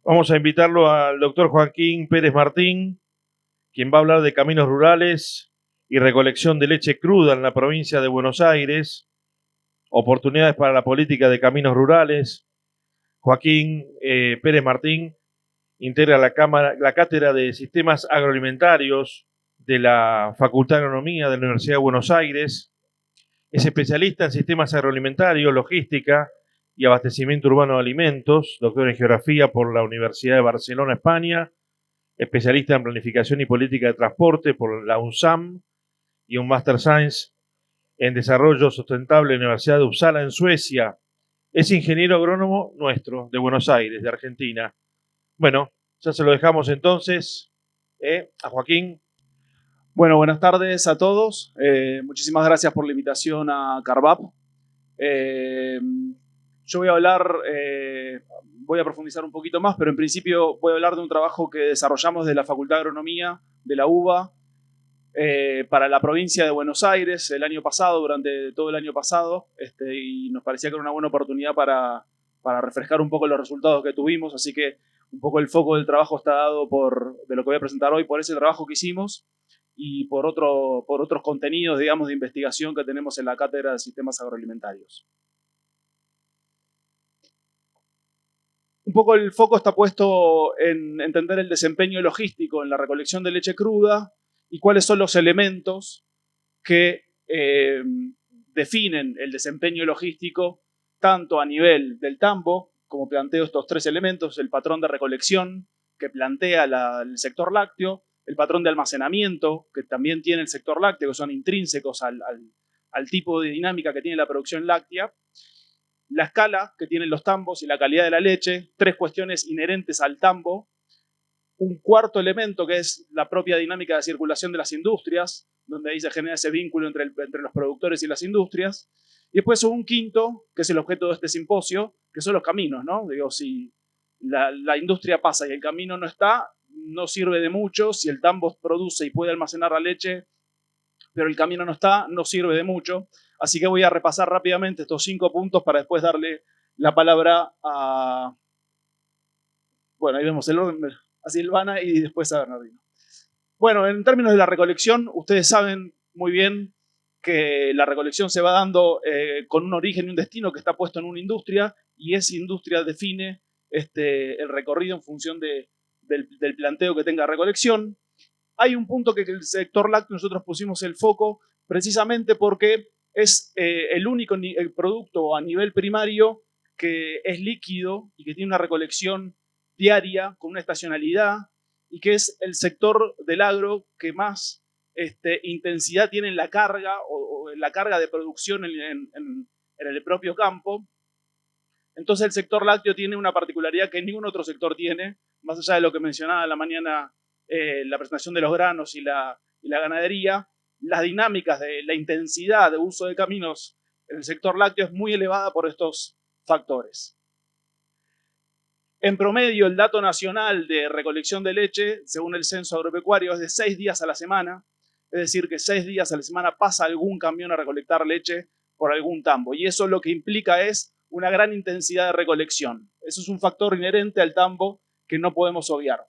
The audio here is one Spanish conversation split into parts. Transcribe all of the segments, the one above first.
Vamos a invitarlo al doctor Joaquín Pérez Martín, quien va a hablar de caminos rurales y recolección de leche cruda en la provincia de Buenos Aires, oportunidades para la política de caminos rurales. Joaquín Pérez Martín integra la cátedra de sistemas agroalimentarios de la Facultad de Agronomía de la Universidad de Buenos Aires. Es especialista en sistemas agroalimentarios, logística y abastecimiento urbano de alimentos, doctor en geografía por la Universidad de Barcelona, España, especialista en planificación y política de transporte por la UNSAM y un Master Science en desarrollo sustentable en la Universidad de Uppsala en Suecia. Es ingeniero agrónomo nuestro, de Buenos Aires, de Argentina. Bueno, ya se lo dejamos entonces a Joaquín. Bueno, buenas tardes a todos. Muchísimas gracias por la invitación a Carvap. Yo voy a profundizar un poquito más, pero en principio voy a hablar de un trabajo que desarrollamos de la Facultad de Agronomía de la UBA para la provincia de Buenos Aires el año pasado, durante todo el año pasado, y nos parecía que era una buena oportunidad para refrescar un poco los resultados que tuvimos, así que un poco el foco del trabajo está dado de lo que voy a presentar hoy, por ese trabajo que hicimos y por otros contenidos, digamos, de investigación que tenemos en la Cátedra de Sistemas Agroalimentarios. Un poco el foco está puesto en entender el desempeño logístico en la recolección de leche cruda y cuáles son los elementos que definen el desempeño logístico tanto a nivel del tambo, como planteo estos tres elementos: el patrón de recolección que plantea el sector lácteo, el patrón de almacenamiento que también tiene el sector lácteo, que son intrínsecos al tipo de dinámica que tiene la producción láctea, la escala que tienen los tambos y la calidad de la leche, tres cuestiones inherentes al tambo, un cuarto elemento que es la propia dinámica de circulación de las industrias, donde ahí se genera ese vínculo entre los productores y las industrias, y después un quinto, que es el objeto de este simposio, que son los caminos, ¿no? Digo, si la industria pasa y el camino no está, no sirve de mucho. Si el tambo produce y puede almacenar la leche, pero el camino no está, no sirve de mucho. Así que voy a repasar rápidamente estos 5 puntos para después darle la palabra a... Bueno, ahí vemos el orden, a Silvana y después a Bernardino. Bueno, en términos de la recolección, ustedes saben muy bien que la recolección se va dando con un origen y un destino que está puesto en una industria, y esa industria define el recorrido en función del planteo que tenga recolección. Hay un punto que el sector lácteo nosotros pusimos el foco precisamente porque es el único producto a nivel primario que es líquido y que tiene una recolección diaria con una estacionalidad, y que es el sector del agro que más intensidad tiene en la carga o en la carga de producción en el propio campo. Entonces el sector lácteo tiene una particularidad que ningún otro sector tiene, más allá de lo que mencionaba en la mañana la presentación de los granos y la ganadería. Las dinámicas de la intensidad de uso de caminos en el sector lácteo es muy elevada por estos factores. En promedio, el dato nacional de recolección de leche, según el censo agropecuario, es de 6 días a la semana, es decir, que 6 días a la semana pasa algún camión a recolectar leche por algún tambo, y eso lo que implica es una gran intensidad de recolección. Eso es un factor inherente al tambo que no podemos obviar.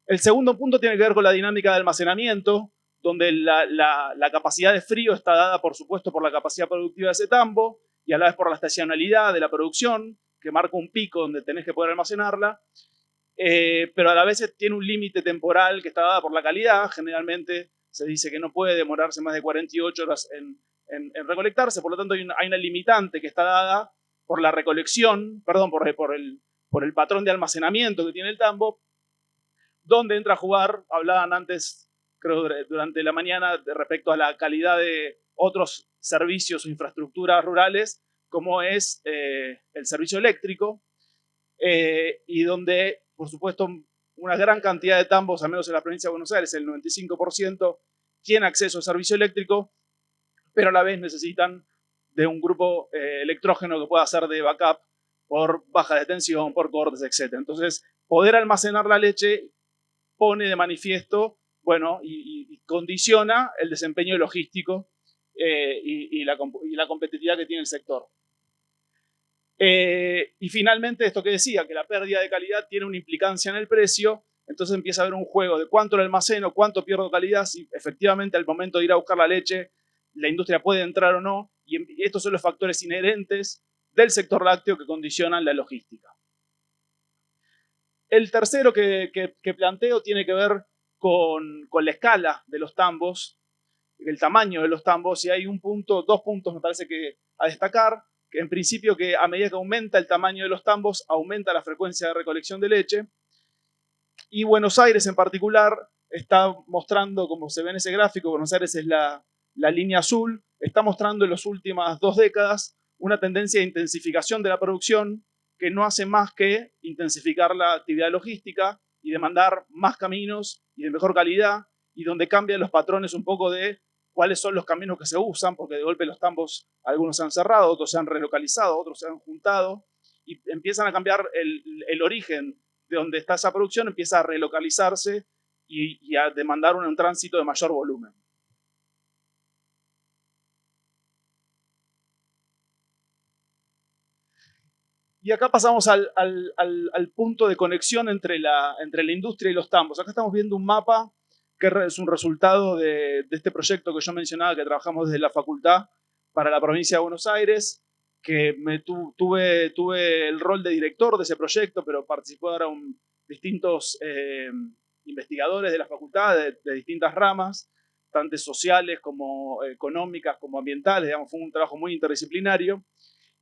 El segundo punto tiene que ver con la dinámica de almacenamiento, donde la capacidad de frío está dada, por supuesto, por la capacidad productiva de ese tambo y a la vez por la estacionalidad de la producción, que marca un pico donde tenés que poder almacenarla, pero a la vez tiene un límite temporal que está dada por la calidad. Generalmente se dice que no puede demorarse más de 48 horas en recolectarse, por lo tanto hay una limitante que está dada por la recolección, perdón, por el patrón de almacenamiento que tiene el tambo, donde entra a jugar, hablaban antes, creo, durante la mañana, respecto a la calidad de otros servicios o infraestructuras rurales, como es el servicio eléctrico, y donde, por supuesto, una gran cantidad de tambos, al menos en la provincia de Buenos Aires, el 95%, tiene acceso al servicio eléctrico, pero a la vez necesitan de un grupo electrógeno que pueda hacer de backup por baja de tensión, por cortes, etc. Entonces, poder almacenar la leche pone de manifiesto, bueno, y condiciona el desempeño logístico y la competitividad que tiene el sector. Y finalmente, esto que decía, que la pérdida de calidad tiene una implicancia en el precio, entonces empieza a haber un juego de cuánto lo almaceno, cuánto pierdo calidad, si efectivamente al momento de ir a buscar la leche, la industria puede entrar o no, y estos son los factores inherentes del sector lácteo que condicionan la logística. El tercero que planteo tiene que ver con la escala de los tambos, el tamaño de los tambos, y hay dos puntos me parece que a destacar, que en principio que a medida que aumenta el tamaño de los tambos, aumenta la frecuencia de recolección de leche, y Buenos Aires en particular está mostrando, como se ve en ese gráfico, Buenos Aires es la línea azul, está mostrando en las últimas 2 décadas una tendencia de intensificación de la producción que no hace más que intensificar la actividad logística y demandar más caminos y de mejor calidad, y donde cambian los patrones un poco de cuáles son los caminos que se usan, porque de golpe los tambos, algunos se han cerrado, otros se han relocalizado, otros se han juntado, y empiezan a cambiar el origen de donde está esa producción, empieza a relocalizarse y a demandar un tránsito de mayor volumen. Y acá pasamos al punto de conexión entre la industria y los tambos. Acá estamos viendo un mapa que es un resultado de este proyecto que yo mencionaba, que trabajamos desde la facultad para la provincia de Buenos Aires, que tuve el rol de director de ese proyecto, pero participaron distintos investigadores de la facultad, de distintas ramas, tanto sociales como económicas, como ambientales. Digamos, fue un trabajo muy interdisciplinario.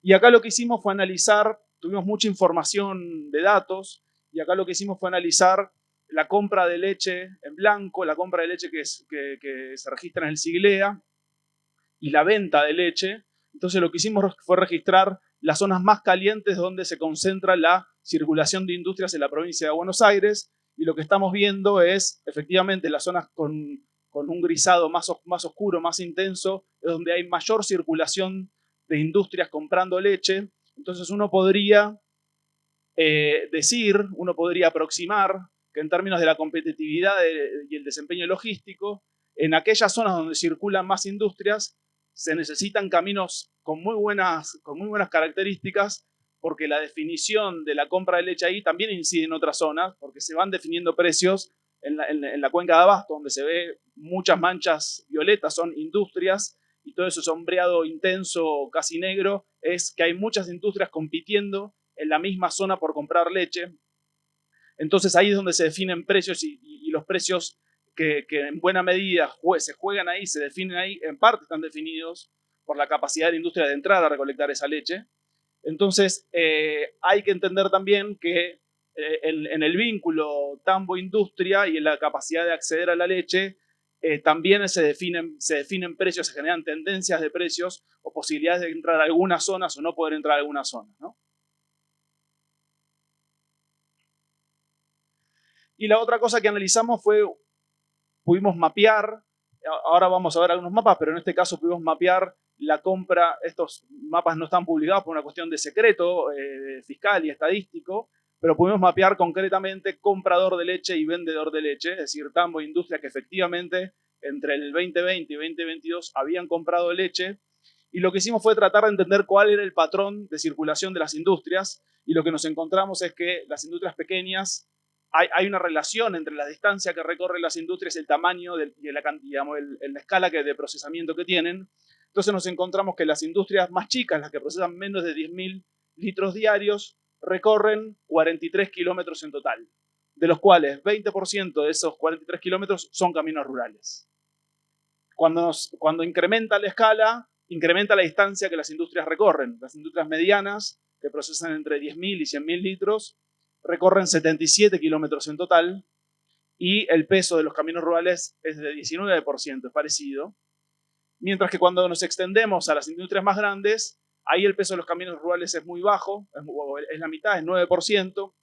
Y acá lo que hicimos fue analizar, tuvimos mucha información de datos, y acá lo que hicimos fue analizar la compra de leche en blanco, la compra de leche que se registra en el Siglea, y la venta de leche. Entonces lo que hicimos fue registrar las zonas más calientes donde se concentra la circulación de industrias en la provincia de Buenos Aires, y lo que estamos viendo es efectivamente las zonas con un grisado más oscuro, más intenso, es donde hay mayor circulación de industrias comprando leche. Entonces uno podría uno podría aproximar que en términos de la competitividad y el desempeño logístico, en aquellas zonas donde circulan más industrias, se necesitan caminos con muy buenas características, porque la definición de la compra de leche ahí también incide en otras zonas, porque se van definiendo precios en la cuenca de Abasto, donde se ve muchas manchas violetas, son industrias, y todo ese sombreado intenso, casi negro, es que hay muchas industrias compitiendo en la misma zona por comprar leche. Entonces ahí es donde se definen precios, y los precios que en buena medida se juegan ahí, se definen ahí, en parte están definidos por la capacidad de la industria de entrar a recolectar esa leche. Entonces hay que entender también que en el vínculo tambo-industria y en la capacidad de acceder a la leche, también se definen precios, se generan tendencias de precios o posibilidades de entrar a algunas zonas o no poder entrar a algunas zonas, ¿no? Y la otra cosa que analizamos fue, pudimos mapear, ahora vamos a ver algunos mapas, pero en este caso pudimos mapear la compra. Estos mapas no están publicados por una cuestión de secreto fiscal y estadístico, pero pudimos mapear concretamente comprador de leche y vendedor de leche, es decir, tambo e industria que efectivamente entre el 2020 y 2022 habían comprado leche, y lo que hicimos fue tratar de entender cuál era el patrón de circulación de las industrias, y lo que nos encontramos es que las industrias pequeñas, hay una relación entre la distancia que recorren las industrias, el tamaño y la escala de procesamiento que tienen. Entonces nos encontramos que las industrias más chicas, las que procesan menos de 10.000 litros diarios, recorren 43 kilómetros en total, de los cuales 20% de esos 43 kilómetros son caminos rurales. Cuando incrementa la escala, incrementa la distancia que las industrias recorren. Las industrias medianas, que procesan entre 10.000 y 100.000 litros, recorren 77 kilómetros en total, y el peso de los caminos rurales es de 19%, es parecido. Mientras que cuando nos extendemos a las industrias más grandes, ahí el peso de los caminos rurales es muy bajo, es la mitad, es 9%,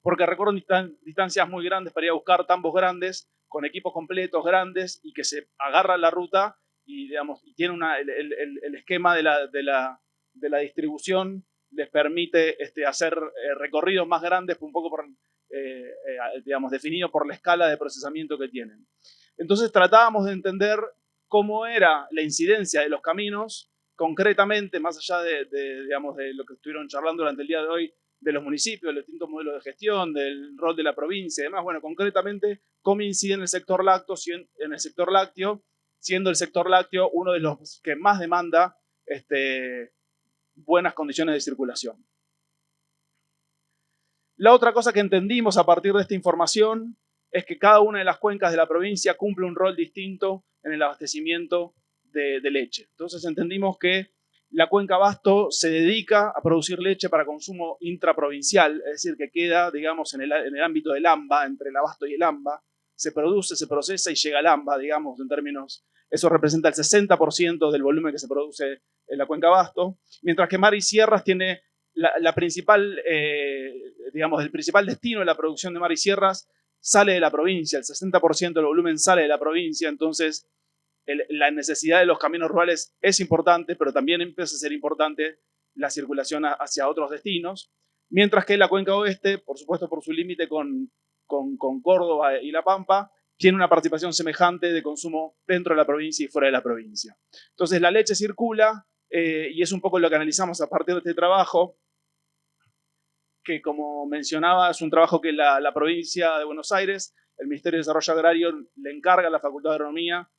porque recorren distancias muy grandes para ir a buscar tambos grandes, con equipos completos grandes, y que se agarran la ruta y, digamos, y tiene el esquema de la distribución les permite hacer recorridos más grandes, un poco digamos, definido por la escala de procesamiento que tienen. Entonces tratábamos de entender cómo era la incidencia de los caminos concretamente, más allá digamos, de lo que estuvieron charlando durante el día de hoy, de los municipios, de los distintos modelos de gestión, del rol de la provincia y demás, bueno, concretamente, cómo incide en el sector lácteo, siendo el sector lácteo uno de los que más demanda buenas condiciones de circulación. La otra cosa que entendimos a partir de esta información es que cada una de las cuencas de la provincia cumple un rol distinto en el abastecimiento de leche. Entonces entendimos que la cuenca Abasto se dedica a producir leche para consumo intraprovincial, es decir, que queda, digamos, en el ámbito del AMBA, entre el Abasto y el AMBA, se produce, se procesa y llega al AMBA, digamos, en términos, eso representa el 60% del volumen que se produce en la cuenca Abasto, mientras que Mar y Sierras tiene la principal, digamos, el principal destino de la producción de Mar y Sierras sale de la provincia, el 60% del volumen sale de la provincia, entonces la necesidad de los caminos rurales es importante, pero también empieza a ser importante la circulación hacia otros destinos, mientras que la cuenca oeste, por supuesto por su límite con Córdoba y La Pampa, tiene una participación semejante de consumo dentro de la provincia y fuera de la provincia. Entonces la leche circula y es un poco lo que analizamos a partir de este trabajo, que como mencionaba es un trabajo que la provincia de Buenos Aires, el Ministerio de Desarrollo Agrario le encarga a la Facultad de Agronomía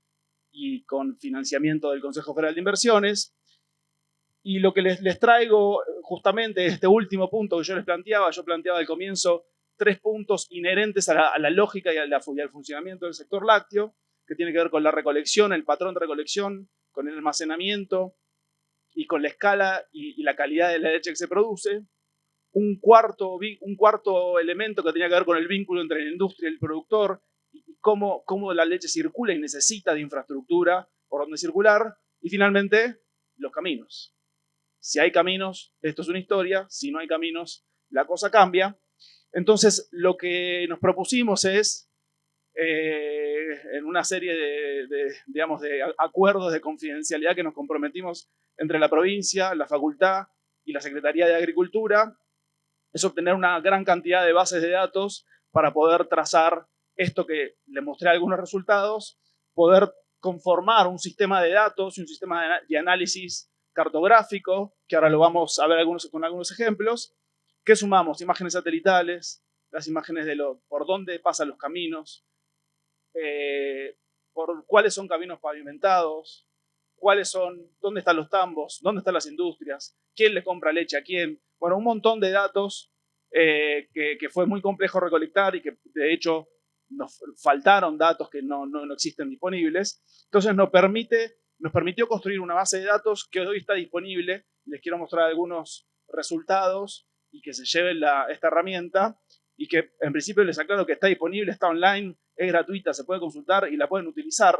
y con financiamiento del Consejo Federal de Inversiones. Y lo que les traigo justamente este último punto que yo planteaba al comienzo 3 puntos inherentes a la lógica y al funcionamiento del sector lácteo, que tiene que ver con la recolección, el patrón de recolección, con el almacenamiento y con la escala y la calidad de la leche que se produce. Un cuarto elemento que tenía que ver con el vínculo entre la industria y el productor, y cómo la leche circula y necesita de infraestructura por donde circular. Y finalmente, los caminos. Si hay caminos, esto es una historia. Si no hay caminos, la cosa cambia. Entonces, lo que nos propusimos es, en una serie digamos, de acuerdos de confidencialidad que nos comprometimos entre la provincia, la facultad y la Secretaría de Agricultura, es obtener una gran cantidad de bases de datos para poder trazar esto que les mostré algunos resultados, poder conformar un sistema de datos y un sistema de análisis cartográfico, que ahora lo vamos a ver con algunos ejemplos, que sumamos imágenes satelitales, las imágenes por dónde pasan los caminos, por cuáles son caminos pavimentados, dónde están los tambos, dónde están las industrias, quién le compra leche a quién. Bueno, un montón de datos que fue muy complejo recolectar y que de hecho nos faltaron datos que no existen disponibles. Entonces nos permitió construir una base de datos que hoy está disponible. Les quiero mostrar algunos resultados y que se lleven esta herramienta y que en principio les aclaro que está disponible, está online, es gratuita, se puede consultar y la pueden utilizar.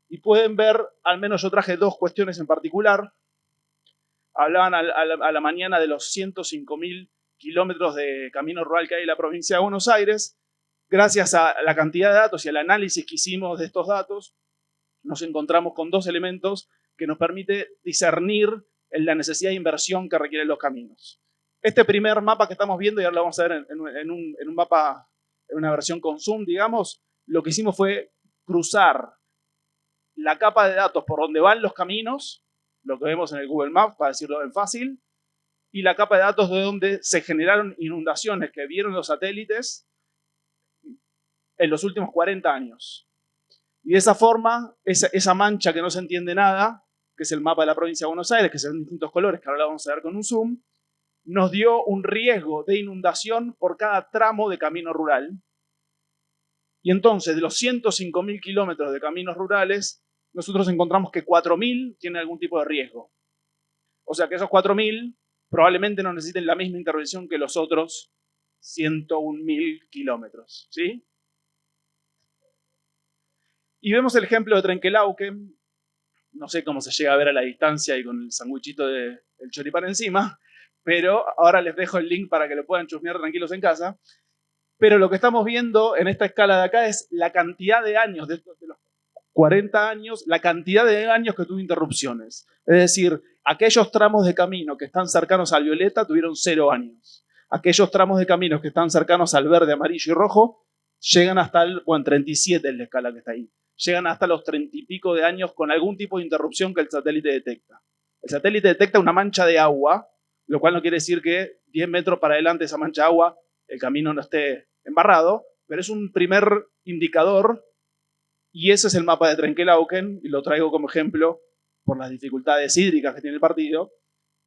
Y pueden ver, al menos yo traje 2 cuestiones en particular. Hablaban a la mañana de los 105.000 kilómetros de camino rural que hay en la provincia de Buenos Aires. Gracias a la cantidad de datos y al análisis que hicimos de estos datos, nos encontramos con 2 elementos que nos permite discernir la necesidad de inversión que requieren los caminos. Este primer mapa que estamos viendo, y ahora lo vamos a ver en un mapa, en una versión con zoom, digamos, lo que hicimos fue cruzar la capa de datos por donde van los caminos, lo que vemos en el Google Maps, para decirlo en fácil, y la capa de datos de donde se generaron inundaciones que vieron los satélites en los últimos 40 años. Y de esa forma, esa mancha que no se entiende nada, que es el mapa de la provincia de Buenos Aires, que se ven distintos colores, que ahora lo vamos a ver con un zoom, nos dio un riesgo de inundación por cada tramo de camino rural. Y entonces, de los 105.000 kilómetros de caminos rurales, nosotros encontramos que 4.000 tienen algún tipo de riesgo. O sea que esos 4.000 probablemente no necesiten la misma intervención que los otros 101.000 kilómetros. ¿Sí? Y vemos el ejemplo de Trenquelauquen. No sé cómo se llega a ver a la distancia y con el sandwichito del choripán encima, pero ahora les dejo el link para que lo puedan chusmear tranquilos en casa. Pero lo que estamos viendo en esta escala de acá es la cantidad de años, de los 40 años, la cantidad de años que tuvo interrupciones. Es decir, aquellos tramos de camino que están cercanos al violeta tuvieron 0 años. Aquellos tramos de camino que están cercanos al verde, amarillo y rojo llegan hasta 37 en la escala que está ahí. Llegan hasta los 30 y pico de años con algún tipo de interrupción que el satélite detecta. El satélite detecta una mancha de agua, lo cual no quiere decir que 10 metros para adelante de esa mancha de agua el camino no esté embarrado, pero es un primer indicador y ese es el mapa de Trenkelauken, y lo traigo como ejemplo por las dificultades hídricas que tiene el partido,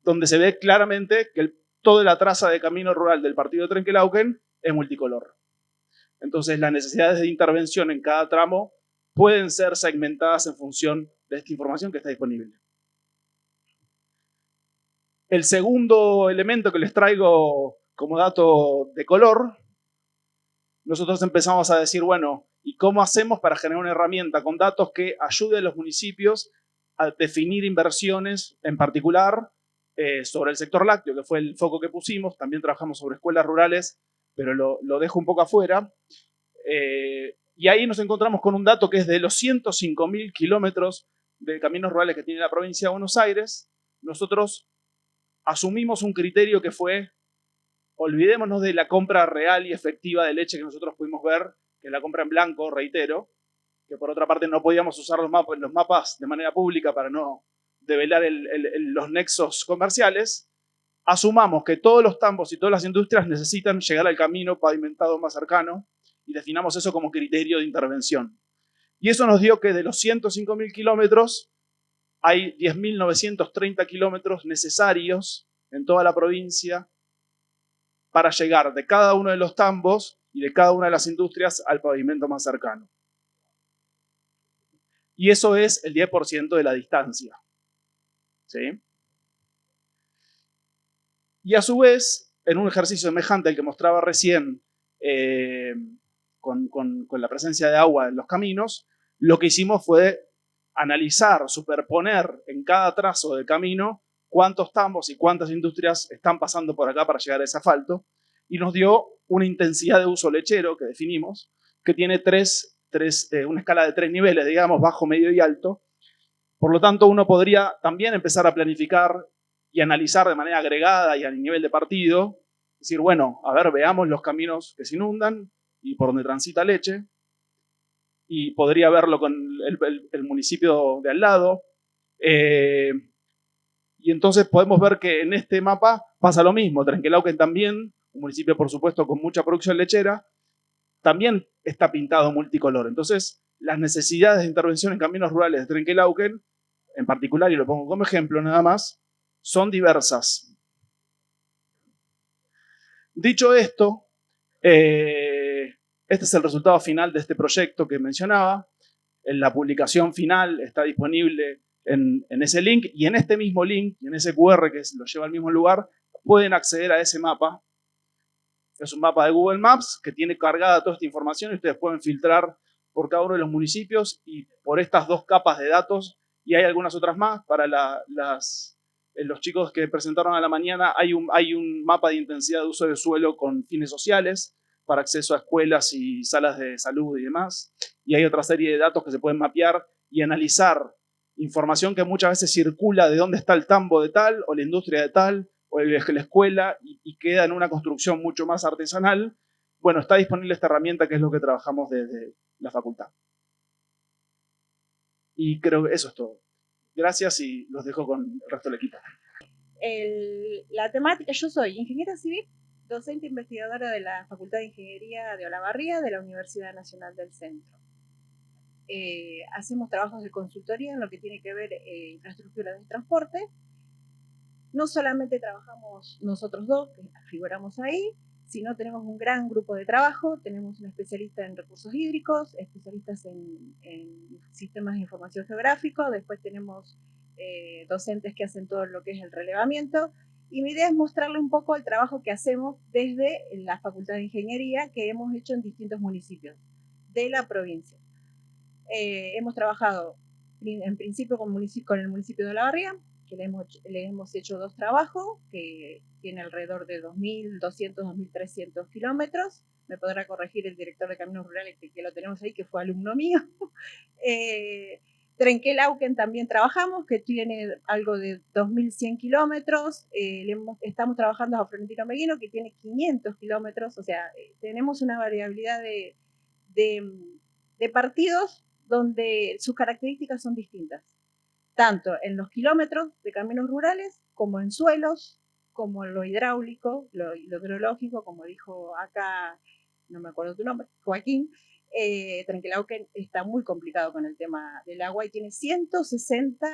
donde se ve claramente que toda la traza de camino rural del partido de Trenkelauken es multicolor. Entonces las necesidades de intervención en cada tramo pueden ser segmentadas en función de esta información que está disponible. El segundo elemento que les traigo como dato de color, nosotros empezamos a decir, bueno, ¿y cómo hacemos para generar una herramienta con datos que ayude a los municipios a definir inversiones, en particular sobre el sector lácteo, que fue el foco que pusimos? También trabajamos sobre escuelas rurales, pero lo dejo un poco afuera. Y ahí nos encontramos con un dato que es de los 105.000 kilómetros de caminos rurales que tiene la provincia de Buenos Aires. Nosotros asumimos un criterio que fue: olvidémonos de la compra real y efectiva de leche que nosotros pudimos ver, que es la compra en blanco, reitero, que por otra parte no podíamos usar los mapas de manera pública para no develar los nexos comerciales. Asumamos que todos los tambos y todas las industrias necesitan llegar al camino pavimentado más cercano y definamos eso como criterio de intervención. Y eso nos dio que de los 105.000 kilómetros hay 10.930 kilómetros necesarios en toda la provincia para llegar de cada uno de los tambos y de cada una de las industrias al pavimento más cercano. Y eso es el 10% de la distancia. ¿Sí? Y a su vez, en un ejercicio semejante al que mostraba recién, con la presencia de agua en los caminos, lo que hicimos fue analizar, superponer en cada trazo del camino cuántos tambos y cuántas industrias están pasando por acá para llegar a ese asfalto, y nos dio una intensidad de uso lechero que definimos, que tiene una escala de 3 niveles, digamos, bajo, medio y alto. Por lo tanto, uno podría también empezar a planificar y analizar de manera agregada y a nivel de partido, decir, bueno, a ver, veamos los caminos que se inundan y por donde transita leche, y podría verlo con el municipio de al lado. Y entonces podemos ver que en este mapa pasa lo mismo. Trenkelauken también, un municipio por supuesto con mucha producción lechera, también está pintado multicolor. Entonces, las necesidades de intervención en caminos rurales de Trenkelauken, en particular, y lo pongo como ejemplo nada más, son diversas. Dicho esto, este es el resultado final de este proyecto que mencionaba. En la publicación final está disponible en ese link, y en este mismo link, y en ese QR que lo lleva al mismo lugar, pueden acceder a ese mapa. Es un mapa de Google Maps que tiene cargada toda esta información y ustedes pueden filtrar por cada uno de los municipios y por estas dos capas de datos, y hay algunas otras más para los chicos que presentaron a la mañana. Hay un mapa de intensidad de uso de suelo con fines sociales para acceso a escuelas y salas de salud y demás, y hay otra serie de datos que se pueden mapear y analizar información que muchas veces circula de dónde está el tambo de tal o la industria de tal o la escuela, y queda en una construcción mucho más artesanal. Bueno, está disponible esta herramienta, que es lo que trabajamos desde la facultad. Y creo que eso es todo. Gracias y los dejo con el resto del equipo. La temática: yo soy ingeniera civil, docente investigadora de la Facultad de Ingeniería de Olavarría de la Universidad Nacional del Centro. Hacemos trabajos de consultoría en lo que tiene que ver infraestructura de transporte. No solamente trabajamos nosotros dos, que figuramos ahí, sino tenemos un gran grupo de trabajo. Tenemos un especialista en recursos hídricos, especialistas en sistemas de información geográfico, después tenemos docentes que hacen todo lo que es el relevamiento, y mi idea es mostrarle un poco el trabajo que hacemos desde la Facultad de Ingeniería, que hemos hecho en distintos municipios de la provincia. Hemos trabajado en principio con el municipio de Olavarría, que le hemos hecho 2 trabajos, que tiene alrededor de 2.200, 2.300 kilómetros. Me podrá corregir el director de Caminos Rurales, que lo tenemos ahí, que fue alumno mío. Trenkelauken también trabajamos, que tiene algo de 2.100 kilómetros. Estamos trabajando a Florentino Meguino, que tiene 500 kilómetros. O sea, tenemos una variabilidad de partidos donde sus características son distintas. tanto en los kilómetros de caminos rurales, como en suelos, como en lo hidráulico, lo hidrológico, como dijo acá, no me acuerdo tu nombre, Joaquín. Trenquelauquen está muy complicado con el tema del agua y tiene 160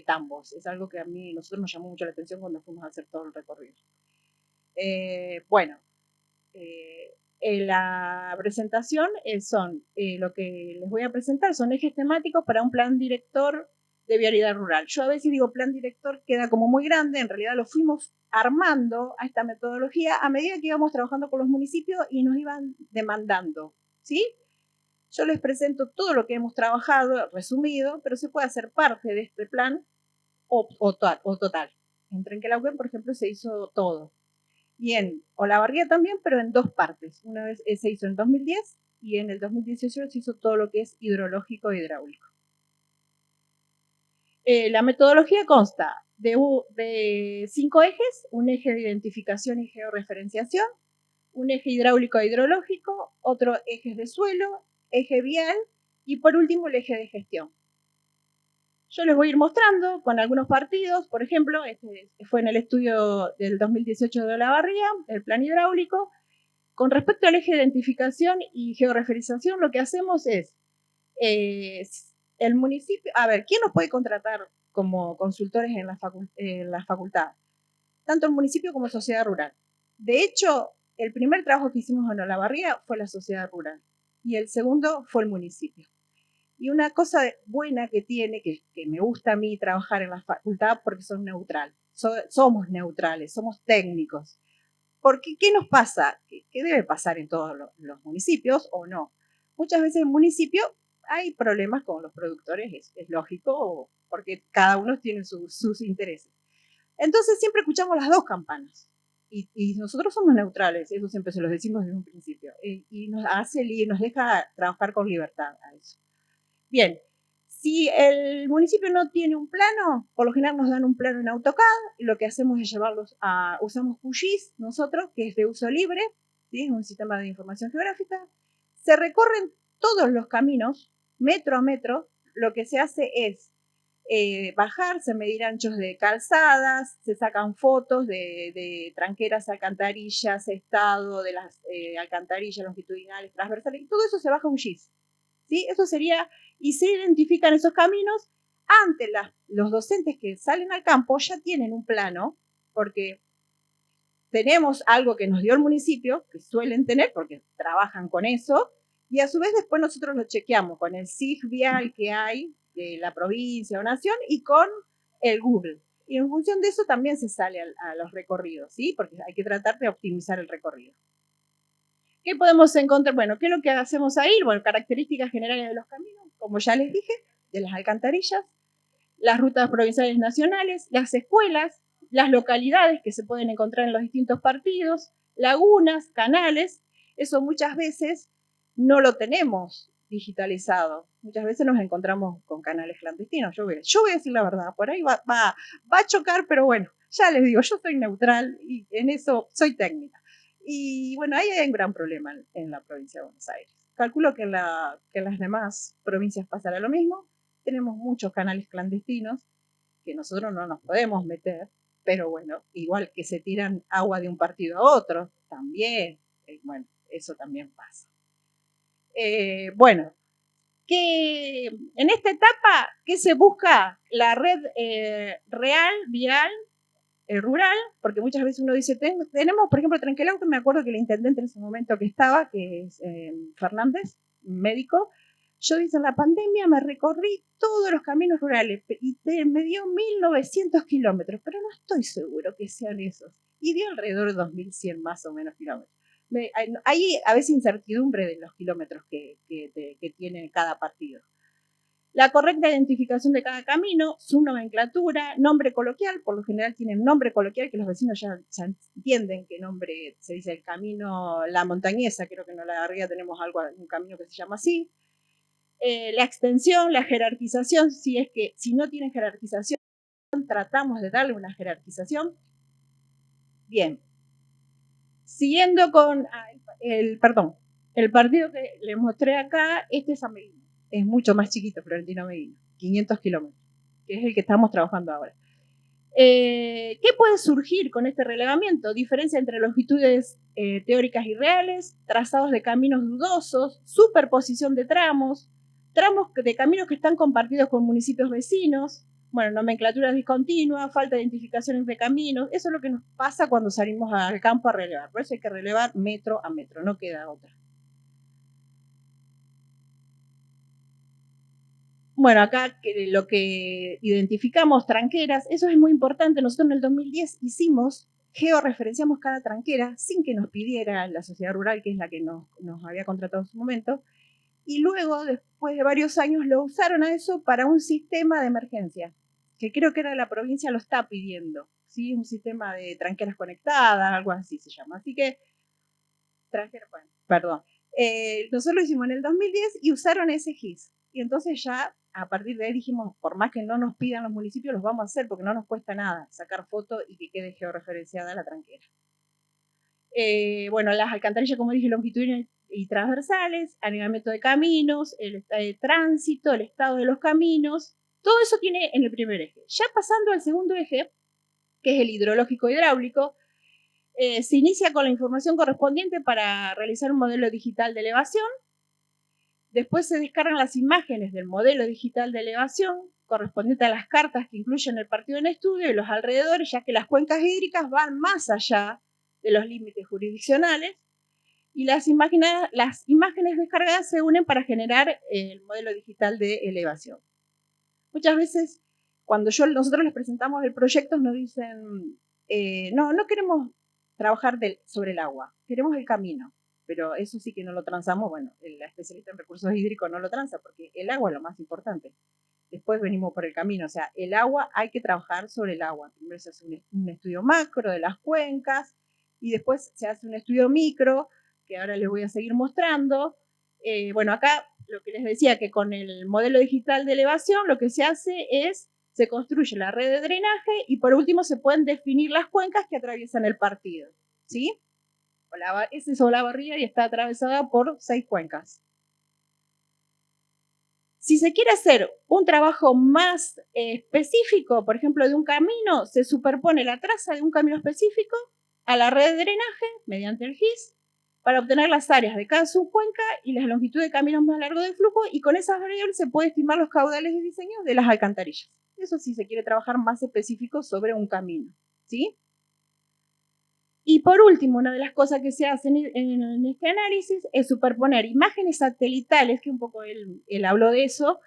tambos. Es algo que a nosotros nos llamó mucho la atención cuando fuimos a hacer todo el recorrido. La presentación lo que les voy a presentar son ejes temáticos para un plan director de vialidad rural. Yo a veces digo plan director, queda como muy grande, en realidad lo fuimos armando a esta metodología a medida que íbamos trabajando con los municipios y nos iban demandando, ¿sí? Yo les presento todo lo que hemos trabajado, resumido, pero se puede hacer parte de este plan o total. En Trenquelauquen, por ejemplo, se hizo todo. Y en Olavarría también, pero en dos partes. Una vez se hizo en 2010 y en el 2018 se hizo todo lo que es hidrológico e hidráulico. La metodología consta de 5 ejes: un eje de identificación y georreferenciación, un eje hidráulico e hidrológico, otro eje de suelo, eje vial y por último el eje de gestión. Yo les voy a ir mostrando con algunos partidos, por ejemplo, este fue en el estudio del 2018 de Olavarría, el plan hidráulico. Con respecto al eje de identificación y georreferenciación, lo que hacemos es, el municipio, a ver, ¿quién nos puede contratar como consultores en la facultad? Tanto el municipio como sociedad rural. De hecho, el primer trabajo que hicimos en Olavarría fue la sociedad rural y el segundo fue el municipio. Y una cosa buena que tiene, que me gusta a mí trabajar en la facultad, porque son neutrales. Somos neutrales, somos técnicos. Porque, ¿qué nos pasa? ¿Qué debe pasar en todos los municipios o no? Muchas veces en municipio hay problemas con los productores, es lógico, porque cada uno tiene sus intereses. Entonces siempre escuchamos las dos campanas. Y nosotros somos neutrales, eso siempre se los decimos desde un principio. Y nos deja trabajar con libertad a eso. Bien, si el municipio no tiene un plano, por lo general nos dan un plano en AutoCAD, y lo que hacemos es usamos QGIS nosotros, que es de uso libre, ¿sí? Es un sistema de información geográfica. Se recorren todos los caminos, metro a metro. Lo que se hace es bajar, se medir anchos de calzadas, se sacan fotos de tranqueras, alcantarillas, estado de las alcantarillas longitudinales, transversales, y todo eso se baja a un GIS. ¿Sí? Eso sería, y se identifican esos caminos. Antes los docentes que salen al campo ya tienen un plano, porque tenemos algo que nos dio el municipio, que suelen tener, porque trabajan con eso, y a su vez después nosotros lo chequeamos con el SIG vial que hay de la provincia o nación y con el Google. Y en función de eso también se sale a los recorridos, ¿sí? Porque hay que tratar de optimizar el recorrido. ¿Qué podemos encontrar? Bueno, ¿qué es lo que hacemos ahí? Bueno, características generales de los caminos, como ya les dije, de las alcantarillas, las rutas provinciales nacionales, las escuelas, las localidades que se pueden encontrar en los distintos partidos, lagunas, canales. Eso muchas veces no lo tenemos digitalizado. Muchas veces nos encontramos con canales clandestinos. Yo voy a decir la verdad, por ahí va a chocar, pero bueno, ya les digo, yo soy neutral y en eso soy técnica. Y bueno, ahí hay un gran problema en la provincia de Buenos Aires. Calculo que en las demás provincias pasará lo mismo. Tenemos muchos canales clandestinos que nosotros no nos podemos meter, pero bueno, igual que se tiran agua de un partido a otro, también, bueno, eso también pasa. Bueno, que en esta etapa, ¿qué se busca? La red real, vial, rural, porque muchas veces uno dice, tenemos, por ejemplo, Trenquelauquen, me acuerdo que el intendente en ese momento que estaba, que es Fernández, médico, yo dice, en la pandemia me recorrí todos los caminos rurales y me dio 1.900 kilómetros, pero no estoy seguro que sean esos. Y dio alrededor de 2.100 más o menos kilómetros. Hay a veces incertidumbre de los kilómetros que tiene cada partido. La correcta identificación de cada camino, su nomenclatura, nombre coloquial, por lo general tienen nombre coloquial que los vecinos ya entienden qué nombre se dice. El camino La Montañesa, creo que en Olavarría tenemos un camino que se llama así. La extensión, la jerarquización, si no tienen jerarquización, tratamos de darle una jerarquización. Bien. Siguiendo con el partido que les mostré acá, este es Ameguino. Es mucho más chiquito, Florentino Ameguino, 500 kilómetros. que es el que estamos trabajando ahora. ¿Qué puede surgir con este relevamiento? Diferencia entre longitudes teóricas y reales, trazados de caminos dudosos, superposición de tramos de caminos que están compartidos con municipios vecinos, bueno, nomenclatura discontinua, falta de identificaciones de caminos. Eso es lo que nos pasa cuando salimos al campo a relevar. Por eso hay que relevar metro a metro, no queda otra. Bueno, acá lo que identificamos, tranqueras, eso es muy importante. Nosotros en el 2010 georreferenciamos cada tranquera sin que nos pidiera la sociedad rural, que es la que nos había contratado en su momento, y luego, después de varios años, lo usaron a eso para un sistema de emergencia, que creo que la provincia lo está pidiendo, ¿sí? Un sistema de tranqueras conectadas, algo así se llama. Así que, nosotros lo hicimos en el 2010 y usaron ese GIS. Y entonces ya, a partir de ahí dijimos, por más que no nos pidan los municipios, los vamos a hacer porque no nos cuesta nada sacar foto y que quede georreferenciada la tranquera. Bueno, las alcantarillas, como dije, longitudinales y transversales, anegamiento de caminos, el tránsito, el estado de los caminos, todo eso tiene en el primer eje. Ya pasando al segundo eje, que es el hidrológico hidráulico, se inicia con la información correspondiente para realizar un modelo digital de elevación. Después se descargan las imágenes del modelo digital de elevación correspondiente a las cartas que incluyen el partido en estudio y los alrededores, ya que las cuencas hídricas van más allá de los límites jurisdiccionales, y las imágenes descargadas se unen para generar el modelo digital de elevación. Muchas veces, cuando nosotros les presentamos el proyecto, nos dicen, no queremos trabajar sobre el agua, queremos el camino, pero eso sí que no lo transamos. Bueno, la especialista en recursos hídricos no lo transa, porque el agua es lo más importante. Después venimos por el camino, o sea, el agua, hay que trabajar sobre el agua. Primero se hace un estudio macro de las cuencas, y después se hace un estudio micro, que ahora les voy a seguir mostrando. Bueno, acá lo que les decía, que con el modelo digital de elevación lo que se hace es, se construye la red de drenaje y por último se pueden definir las cuencas que atraviesan el partido, ¿sí? Esa es Olavarría y está atravesada por 6 cuencas. Si se quiere hacer un trabajo más específico, por ejemplo, de un camino, se superpone la traza de un camino específico a la red de drenaje mediante el GIS para obtener las áreas de cada subcuenca y las longitudes de caminos más largos de flujo, y con esas variables se puede estimar los caudales de diseño de las alcantarillas. Eso sí se quiere trabajar más específico sobre un camino, ¿sí? Y por último, una de las cosas que se hacen en este análisis es superponer imágenes satelitales, que un poco él habló de eso,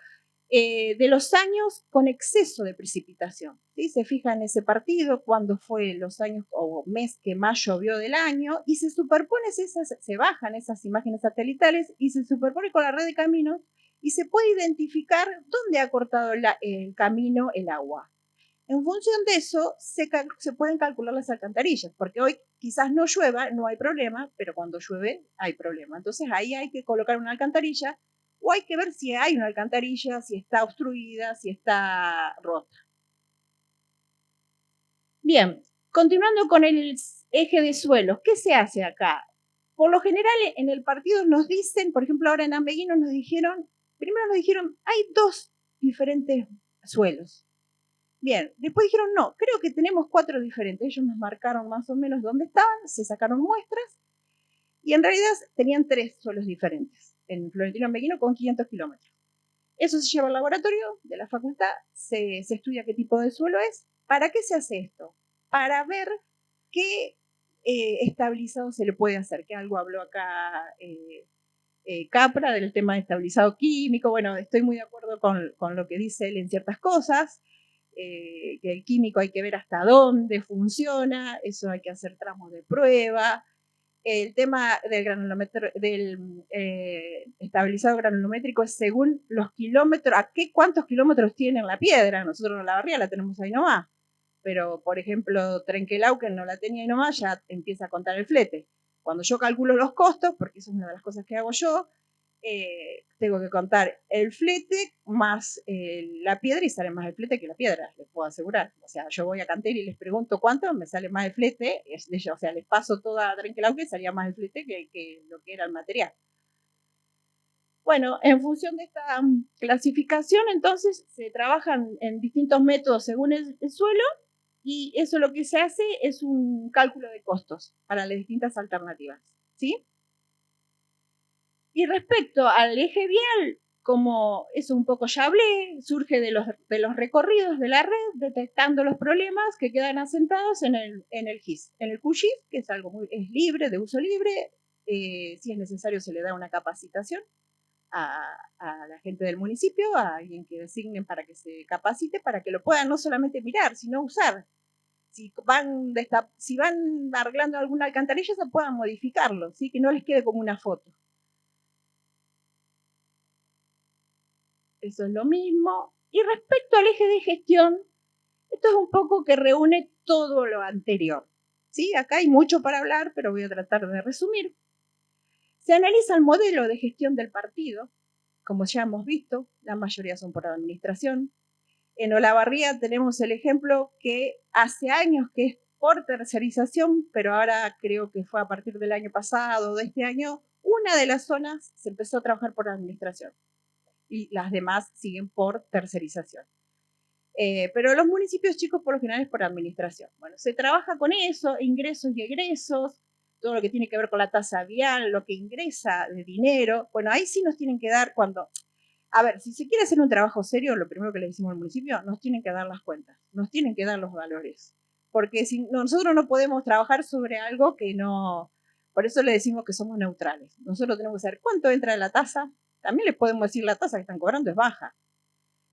de los años con exceso de precipitación, ¿sí? Se fija en ese partido, cuándo fue los años o mes que más llovió del año, y se bajan esas imágenes satelitales y se superpone con la red de caminos, y se puede identificar dónde ha cortado el camino el agua. En función de eso, se pueden calcular las alcantarillas, porque hoy quizás no llueva, no hay problema, pero cuando llueve hay problema. Entonces ahí hay que colocar una alcantarilla, o hay que ver si hay una alcantarilla, si está obstruida, si está rota. Bien, continuando con el eje de suelos, ¿qué se hace acá? Por lo general en el partido nos dicen, por ejemplo ahora en Ameguino primero nos dijeron, hay 2 diferentes suelos. Bien, después dijeron, no, creo que tenemos 4 diferentes. Ellos nos marcaron más o menos dónde estaban, se sacaron muestras, y en realidad tenían 3 suelos diferentes en Florentino Ameguino con 500 kilómetros. Eso se lleva al laboratorio de la facultad, se estudia qué tipo de suelo es. ¿Para qué se hace esto? Para ver qué estabilizado se le puede hacer, que algo habló acá Capra del tema de estabilizado químico. Bueno, estoy muy de acuerdo con lo que dice él en ciertas cosas, que el químico hay que ver hasta dónde funciona, eso hay que hacer tramos de prueba. El tema del estabilizado granulométrico es según los kilómetros, cuántos kilómetros tiene la piedra. Nosotros en Olavarría la tenemos ahí nomás, pero por ejemplo Trenquelau, que no la tenía ahí nomás, ya empieza a contar el flete. Cuando yo calculo los costos, porque eso es una de las cosas que hago yo, tengo que contar el flete más la piedra, y sale más el flete que la piedra, les puedo asegurar. O sea, yo voy a Cantel y les pregunto cuánto, me sale más el flete, o sea, les paso toda a Trenquelau, que salía más el flete que lo que era el material. Bueno, en función de esta clasificación, entonces, se trabajan en distintos métodos según el suelo, y eso lo que se hace es un cálculo de costos para las distintas alternativas, ¿sí? Y respecto al eje vial, como eso un poco ya hablé, surge de los recorridos de la red, detectando los problemas que quedan asentados en el GIS, en el QGIS, que es algo es libre, de uso libre. Si es necesario se le da una capacitación a la gente del municipio, a alguien que designen para que se capacite, para que lo puedan no solamente mirar, sino usar. Si van arreglando alguna alcantarilla, se puedan modificarlo, ¿sí? Que no les quede como una foto. Eso es lo mismo. Y respecto al eje de gestión, esto es un poco que reúne todo lo anterior, ¿sí? Acá hay mucho para hablar, pero voy a tratar de resumir. Se analiza el modelo de gestión del partido. Como ya hemos visto, la mayoría son por administración. En Olavarría tenemos el ejemplo que hace años que es por tercerización, pero ahora creo que fue a partir del año pasado, de este año, una de las zonas se empezó a trabajar por administración y las demás siguen por tercerización. Pero los municipios chicos por lo general es por administración. Bueno, se trabaja con eso, ingresos y egresos, todo lo que tiene que ver con la tasa vial, lo que ingresa de dinero. Bueno, ahí sí nos tienen que dar cuando... A ver, si se quiere hacer un trabajo serio, lo primero que le decimos al municipio, nos tienen que dar las cuentas, nos tienen que dar los valores. Porque si nosotros no podemos trabajar sobre algo que no... Por eso le decimos que somos neutrales. Nosotros tenemos que saber cuánto entra de la tasa. También les podemos decir la tasa que están cobrando es baja.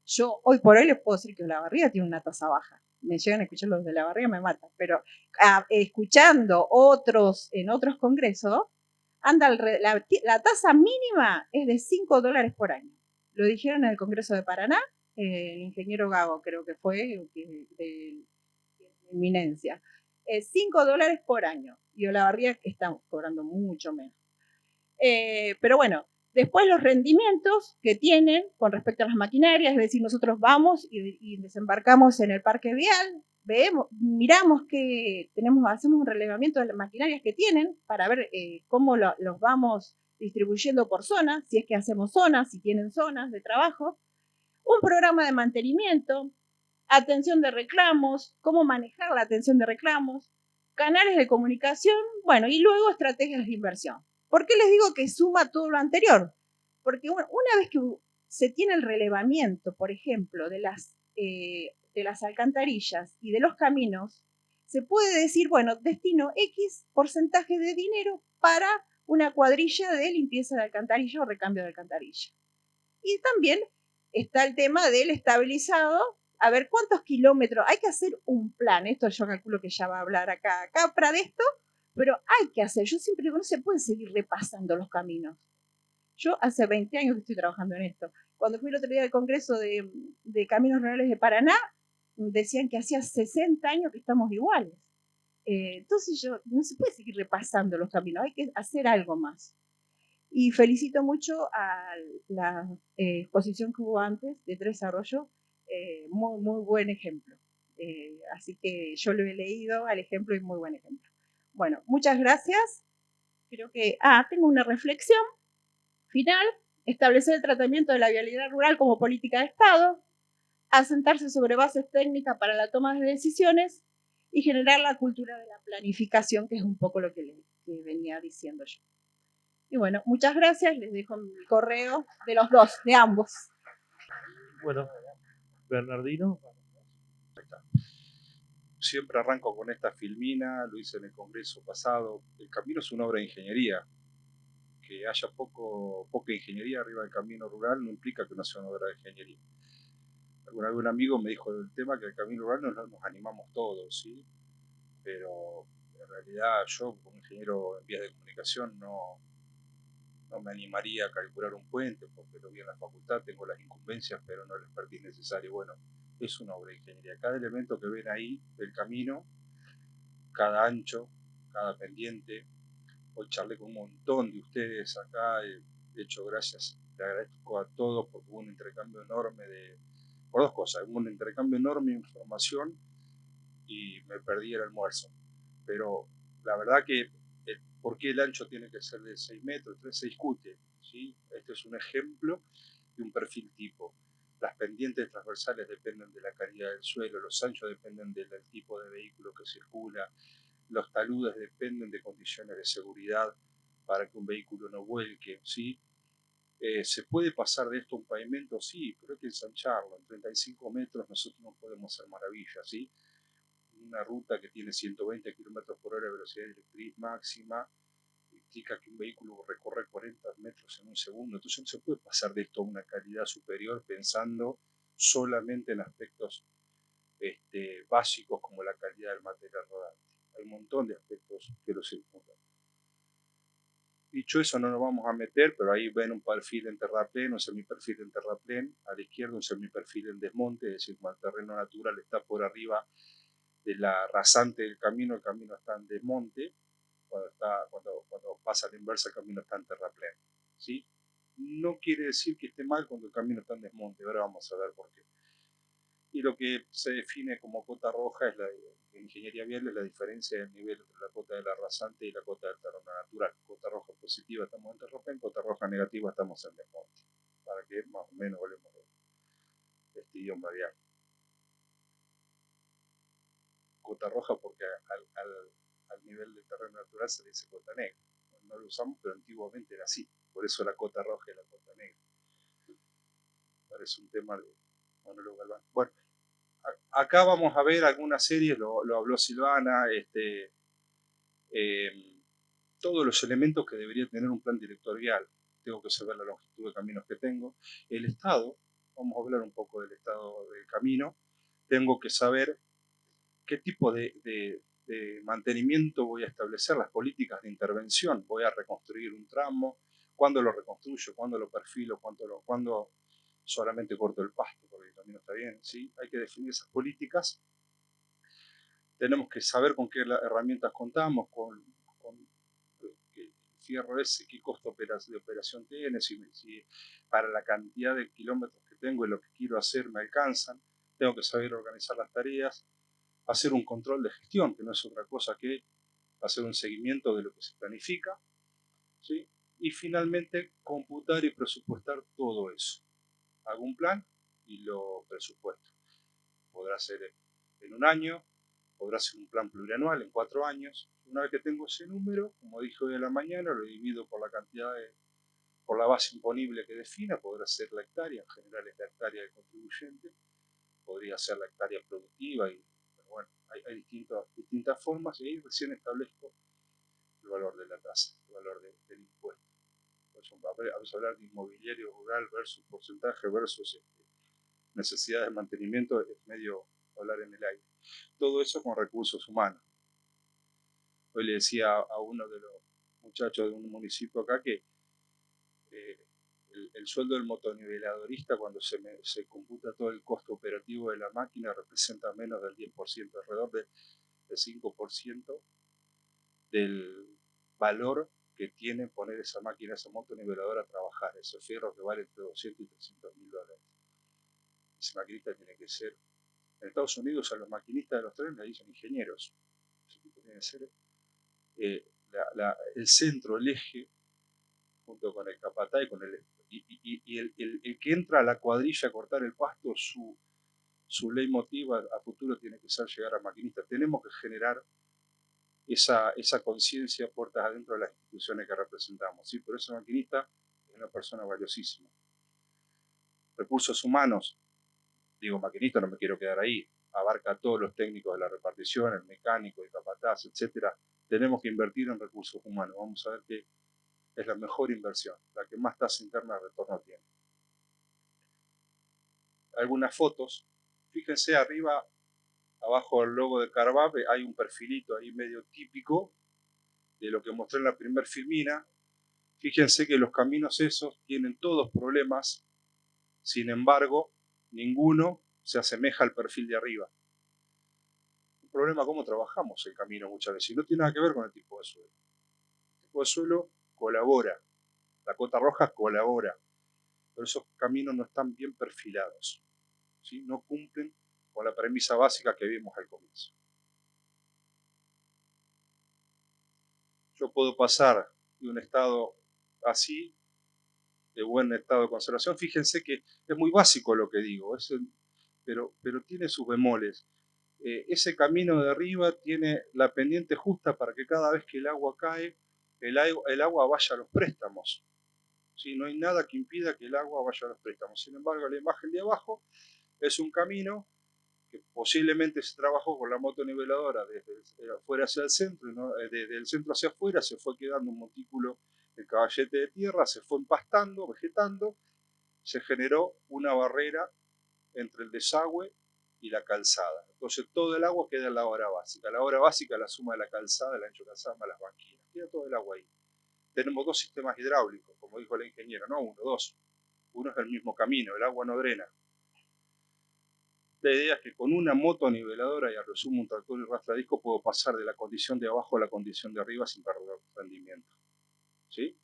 Yo hoy por hoy les puedo decir que Olavarría tiene una tasa baja. Me llegan a escuchar los de Olavarría, me matan. Pero escuchando otros en otros congresos, anda la tasa mínima es de $5 por año. Lo dijeron en el Congreso de Paraná, el ingeniero Gago creo que fue, de eminencia. $5 por año. Y Olavarría está cobrando mucho menos. Pero bueno, después los rendimientos que tienen con respecto a las maquinarias, es decir, nosotros vamos y desembarcamos en el parque vial, miramos que hacemos un relevamiento de las maquinarias que tienen para ver cómo los vamos distribuyendo por zonas, si es que hacemos zonas, si tienen zonas de trabajo, un programa de mantenimiento, atención de reclamos, cómo manejar la atención de reclamos, canales de comunicación, bueno, y luego estrategias de inversión. ¿Por qué les digo que suma todo lo anterior? Porque una vez que se tiene el relevamiento, por ejemplo, de las alcantarillas y de los caminos, se puede decir, bueno, destino X porcentaje de dinero para una cuadrilla de limpieza de alcantarilla o recambio de alcantarilla. Y también está el tema del estabilizado, a ver cuántos kilómetros, hay que hacer un plan, esto yo calculo que ya va a hablar acá para de esto, pero hay que hacer, yo siempre digo, no se pueden seguir repasando los caminos. Yo hace 20 años que estoy trabajando en esto. Cuando fui el otro día al Congreso de Caminos Rurales de Paraná, decían que hacía 60 años que estamos iguales. Entonces no se puede seguir repasando los caminos, hay que hacer algo más. Y felicito mucho a la exposición que hubo antes de Tres Arroyos, muy, muy buen ejemplo. Así que yo lo he leído al ejemplo y muy buen ejemplo. Bueno, muchas gracias. Creo que, tengo una reflexión final. Establecer el tratamiento de la vialidad rural como política de Estado, asentarse sobre bases técnicas para la toma de decisiones y generar la cultura de la planificación, que es un poco lo que venía diciendo yo. Y bueno, muchas gracias, les dejo mi correo de los dos, de ambos. Bueno, Bernardino. Siempre arranco con esta filmina, lo hice en el congreso pasado. El camino es una obra de ingeniería. Que haya poca ingeniería arriba del camino rural no implica que no sea una obra de ingeniería. Algún amigo me dijo del tema que el camino rural nos animamos todos, ¿sí? Pero en realidad yo como ingeniero en vías de comunicación no me animaría a calcular un puente porque lo vi en la facultad, tengo las incumbencias pero no el expertise necesario. Bueno, es una obra de ingeniería. Cada elemento que ven ahí del camino, cada ancho, cada pendiente. Hoy charlé con un montón de ustedes acá, de hecho gracias, le agradezco a todos porque hubo un intercambio enorme por dos cosas, hubo un intercambio enorme de información y me perdí el almuerzo, pero la verdad que ¿Por qué el ancho tiene que ser de 6 metros? Entonces se discute, ¿sí? Este es un ejemplo de un perfil tipo. Las pendientes transversales dependen de la calidad del suelo, los anchos dependen del tipo de vehículo que circula, los taludes dependen de condiciones de seguridad para que un vehículo no vuelque, ¿sí? ¿Se puede pasar de esto a un pavimento? Sí, pero hay que ensancharlo. En 35 metros nosotros no podemos hacer maravillas, ¿sí? Una ruta que tiene 120 km por hora de velocidad directriz máxima implica que un vehículo recorre 40 metros en un segundo. Entonces no se puede pasar de esto a una calidad superior pensando solamente en aspectos básicos como la calidad del material rodante. Hay un montón de aspectos que lo circundan. Dicho eso, no nos vamos a meter, pero ahí ven un perfil en terraplén, un semiperfil en terraplén, a la izquierda un semiperfil en desmonte, es decir, como el terreno natural está por arriba de la rasante del camino, el camino está en desmonte, cuando pasa a la inversa el camino está en terraplén, ¿sí? No quiere decir que esté mal cuando el camino está en desmonte, ahora vamos a ver por qué. Y lo que se define como cota roja es en ingeniería vial es la diferencia del nivel entre la cota de la rasante y la cota del terreno natural. Cota roja positiva estamos en terraplén, cota roja negativa estamos en desmonte, para que más o menos volvemos de este idioma vial. Cota roja porque al nivel del terreno natural se le dice cota negra. No lo usamos, pero antiguamente era así. Por eso la cota roja y la cota negra. Parece un tema de monólogo Galván. Bueno, acá vamos a ver algunas series, lo habló Silvana, todos los elementos que debería tener un plan director vial. Tengo que saber la longitud de caminos que tengo. El estado, vamos a hablar un poco del estado del camino. Tengo que saber qué tipo de mantenimiento voy a establecer, las políticas de intervención. Voy a reconstruir un tramo, cuándo lo reconstruyo, cuándo lo perfilo, cuándo solamente corto el pasto, porque el camino está bien, ¿sí? Hay que definir esas políticas. Tenemos que saber con qué herramientas contamos, con qué fierro ese, qué costo de operación tiene, si para la cantidad de kilómetros que tengo y lo que quiero hacer me alcanzan. Tengo que saber organizar las tareas, hacer un control de gestión, que no es otra cosa que hacer un seguimiento de lo que se planifica, ¿sí? Y finalmente computar y presupuestar todo eso. Hago un plan y lo presupuesto. Podrá ser en un año, podrá ser un plan plurianual en 4 años. Una vez que tengo ese número, como dije hoy a la mañana, lo divido por la cantidad por la base imponible que defina, podrá ser la hectárea, en general es la hectárea del contribuyente, podría ser la hectárea productiva, pero bueno, hay distintas formas, y ahí recién establezco el valor de la tasa, el valor del impuesto. Por ejemplo, vamos a hablar de inmobiliario rural versus porcentaje versus necesidades de mantenimiento, es medio hablar en el aire. Todo eso con recursos humanos. Hoy le decía a uno de los muchachos de un municipio acá que el sueldo del motoniveladorista, cuando se computa todo el costo operativo de la máquina, representa menos del 10%, alrededor del 5% del valor que tiene poner esa máquina, esa motoniveladora a trabajar, ese fierro que vale entre 200 y 300 mil dólares. Ese maquinista tiene que ser, en Estados Unidos a los maquinistas de los trenes le dicen ingenieros, tiene que ser el centro, el eje, junto con el capataz y con el que entra a la cuadrilla a cortar el pasto, su leitmotiv a futuro tiene que ser llegar a maquinista. Tenemos que generar esa conciencia puertas adentro de las instituciones que representamos, ¿sí? Pero ese maquinista es una persona valiosísima. Recursos humanos, digo maquinista, no me quiero quedar ahí, abarca a todos los técnicos de la repartición, el mecánico, el capataz, etc. Tenemos que invertir en recursos humanos. Vamos a ver qué es la mejor inversión, la que más tasa interna de retorno tiene. Algunas fotos, fíjense arriba, abajo del logo de Carvab, hay un perfilito ahí medio típico de lo que mostré en la primer filmina. Fíjense que los caminos esos tienen todos problemas, sin embargo, ninguno se asemeja al perfil de arriba. Un problema cómo trabajamos el camino muchas veces, y no tiene nada que ver con el tipo de suelo. El tipo de suelo colabora, la cota roja colabora, pero esos caminos no están bien perfilados, ¿sí? No cumplen con la premisa básica que vimos al comienzo. yo puedo pasar de un estado así, de buen estado de conservación. Fíjense que es muy básico lo que digo, pero tiene sus bemoles. Ese camino de arriba tiene la pendiente justa para que cada vez que el agua cae, el agua vaya a los préstamos. ¿Sí? No hay nada que impida que el agua vaya a los préstamos. Sin embargo, la imagen de abajo es un camino que posiblemente se trabajó con la motoniveladora desde afuera hacia el centro, ¿no? Desde el centro hacia afuera se fue quedando un montículo de caballete de tierra, se fue empastando, vegetando, se generó una barrera entre el desagüe y la calzada. Entonces todo el agua queda en la obra básica. La obra básica es la suma de la calzada, el ancho de calzada más las banquinas. Queda todo el agua ahí. Tenemos dos sistemas hidráulicos, como dijo el ingeniero, no uno, dos. Uno es el mismo camino, el agua no drena. La idea es que con una motoniveladora y a lo sumo un tractor y rastradisco puedo pasar de la condición de abajo a la condición de arriba sin perder rendimiento. ¿Sí?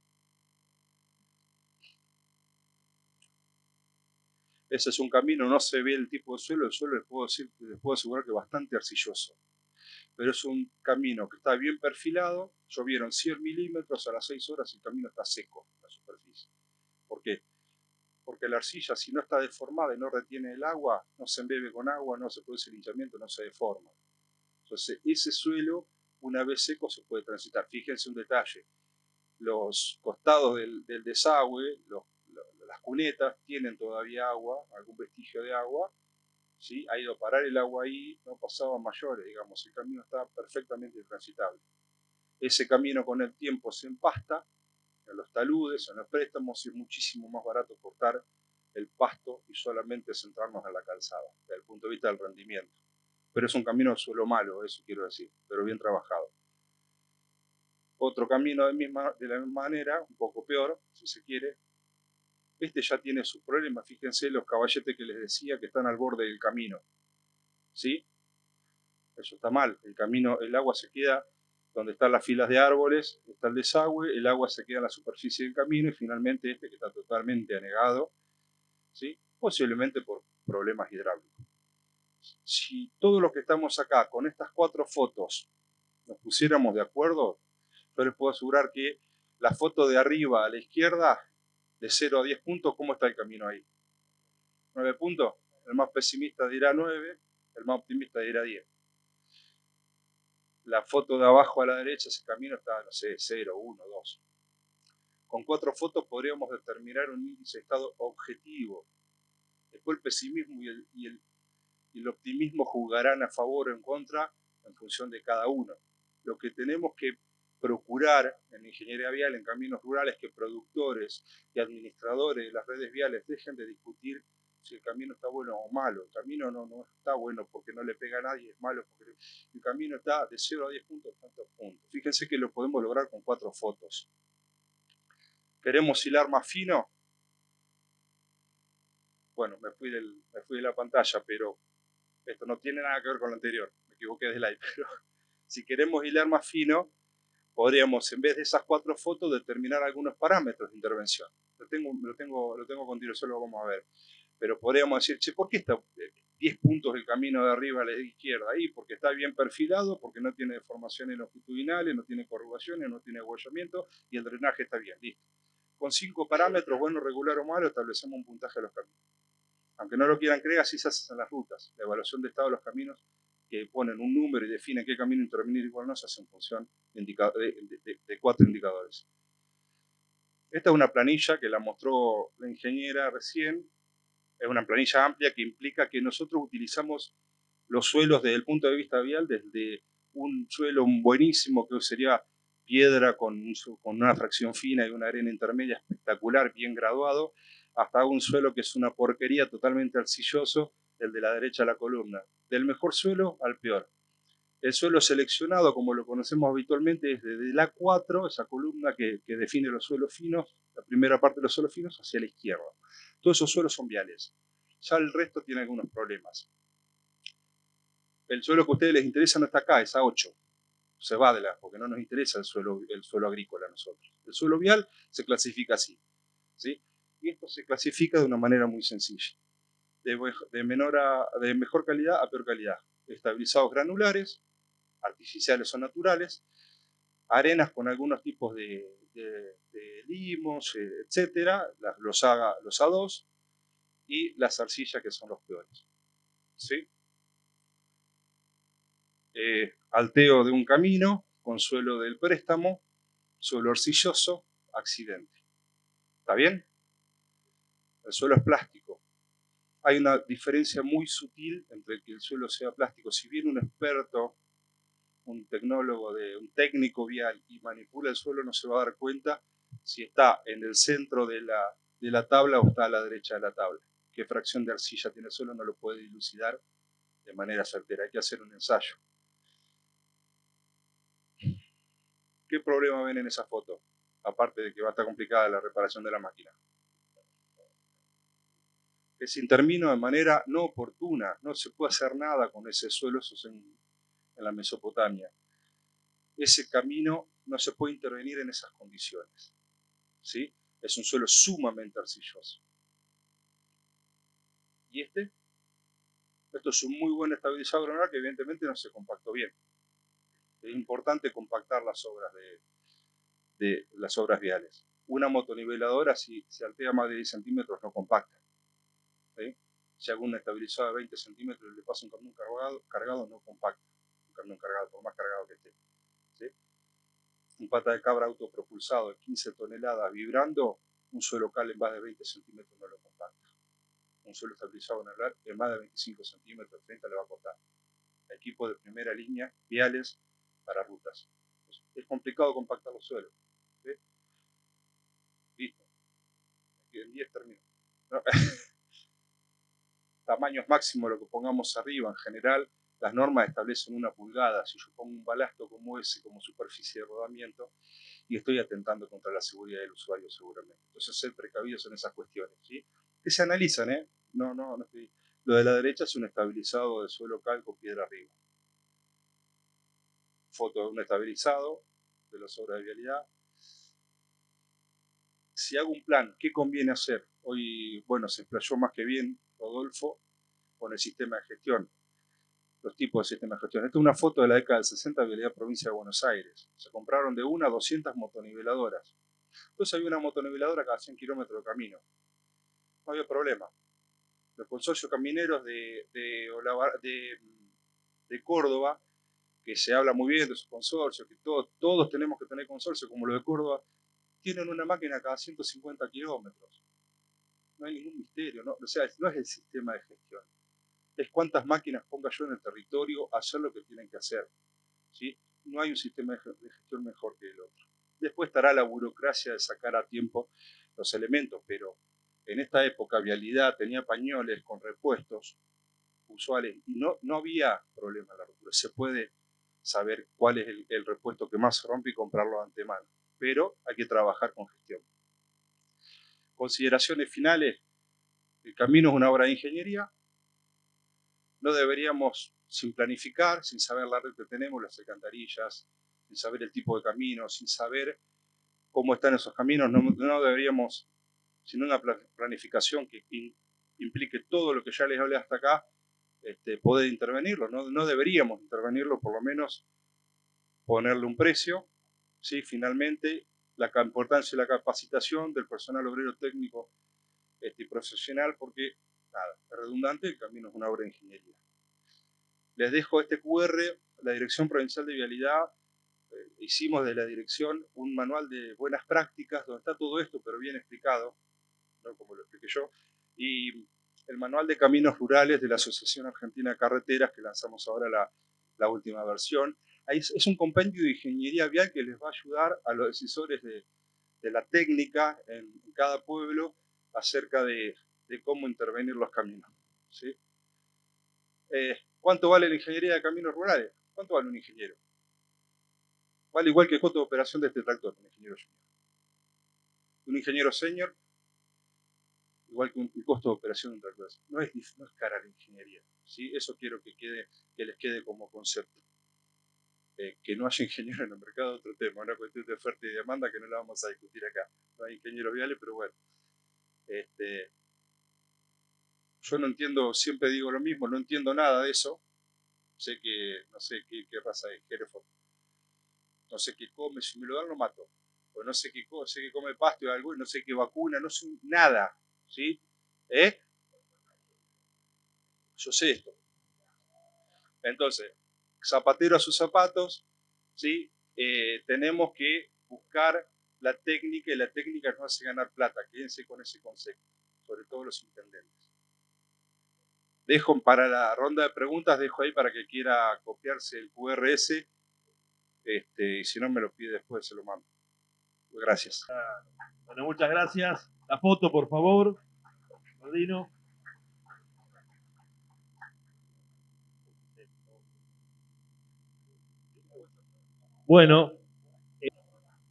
Ese es un camino, no se ve el tipo de suelo, el suelo les puedo asegurar que es bastante arcilloso. Pero es un camino que está bien perfilado, llovieron 100 milímetros a las 6 horas y el camino está seco, la superficie. ¿Por qué? Porque la arcilla, si no está deformada y no retiene el agua, no se embebe con agua, no se produce linchamiento, no se deforma. Entonces, ese suelo, una vez seco, se puede transitar. Fíjense un detalle, los costados del desagüe, las cunetas, tienen todavía agua, algún vestigio de agua, ¿sí? Ha ido a parar el agua ahí, no pasaban mayores, digamos, el camino está perfectamente transitable. Ese camino con el tiempo se empasta, en los taludes, en los préstamos, y es muchísimo más barato cortar el pasto y solamente centrarnos en la calzada, desde el punto de vista del rendimiento. Pero es un camino de suelo malo, eso quiero decir, pero bien trabajado. Otro camino de la misma manera, un poco peor, si se quiere. Este ya tiene sus problemas, fíjense los caballetes que les decía que están al borde del camino. ¿Sí? Eso está mal, el agua se queda donde están las filas de árboles, está el desagüe, el agua se queda en la superficie del camino y finalmente este que está totalmente anegado, ¿sí? Posiblemente por problemas hidráulicos. Si todos los que estamos acá con estas 4 fotos nos pusiéramos de acuerdo, yo les puedo asegurar que la foto de arriba a la izquierda, de 0 a 10 puntos, ¿cómo está el camino ahí? 9 puntos, el más pesimista dirá 9, el más optimista dirá 10. La foto de abajo a la derecha, ese camino está, no sé, 0, 1, 2. Con 4 fotos podríamos determinar un índice de estado objetivo. Después el pesimismo y el optimismo jugarán a favor o en contra en función de cada uno. Lo que tenemos que procurar en ingeniería vial, en caminos rurales, que productores y administradores de las redes viales dejen de discutir si el camino está bueno o malo. El camino no está bueno porque no le pega a nadie, es malo porque el camino está de 0 a 10 puntos, tantos puntos. Fíjense que lo podemos lograr con 4 fotos. ¿Queremos hilar más fino? Bueno, me fui de la pantalla, pero esto no tiene nada que ver con lo anterior. Me equivoqué de slide, pero si queremos hilar más fino, podríamos, en vez de esas 4 fotos, determinar algunos parámetros de intervención. Lo tengo con tiro, solo lo vamos a ver. Pero podríamos decir, che, ¿por qué está 10 puntos el camino de arriba a la izquierda? Ahí, porque está bien perfilado, porque no tiene deformaciones longitudinales, no tiene corrugaciones, no tiene agullamiento y el drenaje está bien, listo. Con 5 parámetros, bueno, regular o malo, establecemos un puntaje de los caminos. Aunque no lo quieran creer, así se hacen las rutas. La evaluación de estado de los caminos, que ponen un número y definen qué camino intervenir y cuál no, se hace en función de 4 indicadores. Esta es una planilla que la mostró la ingeniera recién. Es una planilla amplia que implica que nosotros utilizamos los suelos desde el punto de vista vial, desde un suelo buenísimo que sería piedra con una fracción fina y una arena intermedia espectacular, bien graduado, hasta un suelo que es una porquería totalmente arcilloso, el de la derecha a la columna. Del mejor suelo al peor. El suelo seleccionado, como lo conocemos habitualmente, es desde la 4, esa columna que define los suelos finos, la primera parte de los suelos finos, hacia la izquierda. Todos esos suelos son viales. Ya el resto tiene algunos problemas. El suelo que a ustedes les interesa no está acá, es a 8. Se va de porque no nos interesa el suelo agrícola a nosotros. El suelo vial se clasifica así, ¿sí? Y esto se clasifica de una manera muy sencilla. De mejor calidad a peor calidad. Estabilizados granulares, artificiales o naturales, arenas con algunos tipos de limos, etcétera, los A2 y las arcillas que son los peores. ¿Sí? Alteo de un camino, consuelo del préstamo, suelo arcilloso, accidente. ¿Está bien? El suelo es plástico. Hay una diferencia muy sutil entre que el suelo sea plástico. Si bien un experto, un tecnólogo, un técnico vial y manipula el suelo, no se va a dar cuenta si está en el centro de la tabla o está a la derecha de la tabla. Qué fracción de arcilla tiene el suelo no lo puede dilucidar de manera certera. Hay que hacer un ensayo. ¿Qué problema ven en esa foto? Aparte de que va a estar complicada la reparación de la máquina. Que se intervino de manera no oportuna. No se puede hacer nada con ese suelo. Eso es en la Mesopotamia. Ese camino no se puede intervenir en esas condiciones. ¿Sí? Es un suelo sumamente arcilloso. ¿Y este? Esto es un muy buen estabilizador granular que evidentemente no se compactó bien. Es importante compactar las obras de las obras viales. Una motoniveladora, si se altea más de 10 centímetros, no compacta. ¿Sí? Si hago un estabilizador de 20 centímetros y le paso un camión cargado, no compacta. Un camión cargado, por más cargado que esté. ¿Sí? Un pata de cabra autopropulsado de 15 toneladas vibrando, un suelo cal en más de 20 centímetros no lo compacta. Un suelo estabilizado granular en más de 25 centímetros, 30 le va a cortar. Equipo de primera línea, viales para rutas. Entonces, es complicado compactar los suelos. ¿Sí? Listo. En 10 termino. No. Tamaños máximos, lo que pongamos arriba, en general, las normas establecen 1 pulgada. Si yo pongo un balasto como ese, como superficie de rodamiento, y estoy atentando contra la seguridad del usuario seguramente. Entonces, ser precavidos en esas cuestiones, ¿sí? Que se analizan, ¿eh? No estoy... Lo de la derecha es un estabilizado de suelo cal con piedra arriba. Foto de un estabilizado de las obras de vialidad. Si hago un plan, ¿qué conviene hacer? Hoy, bueno, se explayó más que bien Rodolfo con el sistema de gestión, los tipos de sistema de gestión. Esta es una foto de la década del 60 de Vialidad Provincia de Buenos Aires. Se compraron de 1 a 200 motoniveladoras. Entonces había una motoniveladora cada 100 kilómetros de camino. No había problema. Los consorcios camineros de Córdoba, que se habla muy bien de sus consorcios, que todos tenemos que tener consorcios como los de Córdoba, tienen una máquina cada 150 kilómetros. No hay ningún misterio, ¿no? O sea, no es el sistema de gestión. Es cuántas máquinas ponga yo en el territorio a hacer lo que tienen que hacer. ¿Sí? No hay un sistema de gestión mejor que el otro. Después estará la burocracia de sacar a tiempo los elementos, pero en esta época Vialidad tenía pañoles con repuestos usuales y no había problema en la ruptura. Se puede saber cuál es el repuesto que más se rompe y comprarlo de antemano, pero hay que trabajar con gestión. Consideraciones finales: el camino es una obra de ingeniería. No deberíamos, sin planificar, sin saber la red que tenemos, las alcantarillas, sin saber el tipo de camino, sin saber cómo están esos caminos, no deberíamos, sin una planificación que implique todo lo que ya les hablé hasta acá, poder intervenirlo. No deberíamos intervenirlo, por lo menos ponerle un precio. ¿Sí? Finalmente, la importancia de la capacitación del personal obrero técnico y profesional, porque, nada, es redundante, el camino es una obra de ingeniería. Les dejo este QR, la Dirección Provincial de Vialidad. Hicimos de la dirección un manual de buenas prácticas donde está todo esto, pero bien explicado, ¿no? Como lo expliqué yo, y el manual de caminos rurales de la Asociación Argentina de Carreteras, que lanzamos ahora la última versión. Ahí es un compendio de ingeniería vial que les va a ayudar a los decisores de la técnica en cada pueblo acerca de cómo intervenir los caminos. ¿Sí? ¿Cuánto vale la ingeniería de caminos rurales? ¿Cuánto vale un ingeniero? Vale igual que el costo de operación de este tractor, un ingeniero junior. Un ingeniero senior, igual que el costo de operación de un tractor. No es cara la ingeniería. ¿Sí? Eso quiero que les quede como concepto. Que no haya ingeniero en el mercado es otro tema, una cuestión de oferta y demanda que no la vamos a discutir acá. No hay ingenieros viales, pero bueno. Yo no entiendo, siempre digo lo mismo, no entiendo nada de eso. Sé que, no sé qué raza es, Hereford. no sé qué come, si me lo dan lo mato. O no sé qué come, sé que come pasto y algo, y no sé qué vacuna, no sé nada, ¿sí? Yo sé esto. Entonces, zapatero a sus zapatos, ¿sí? Tenemos que buscar la técnica, y la técnica nos hace ganar plata. Quédense con ese concepto, sobre todo los intendentes. Dejo para la ronda de preguntas, dejo ahí para que quiera copiarse el QRS, y si no me lo pide después, se lo mando. Gracias. Bueno, muchas gracias. La foto, por favor, Bernardino. Bueno, en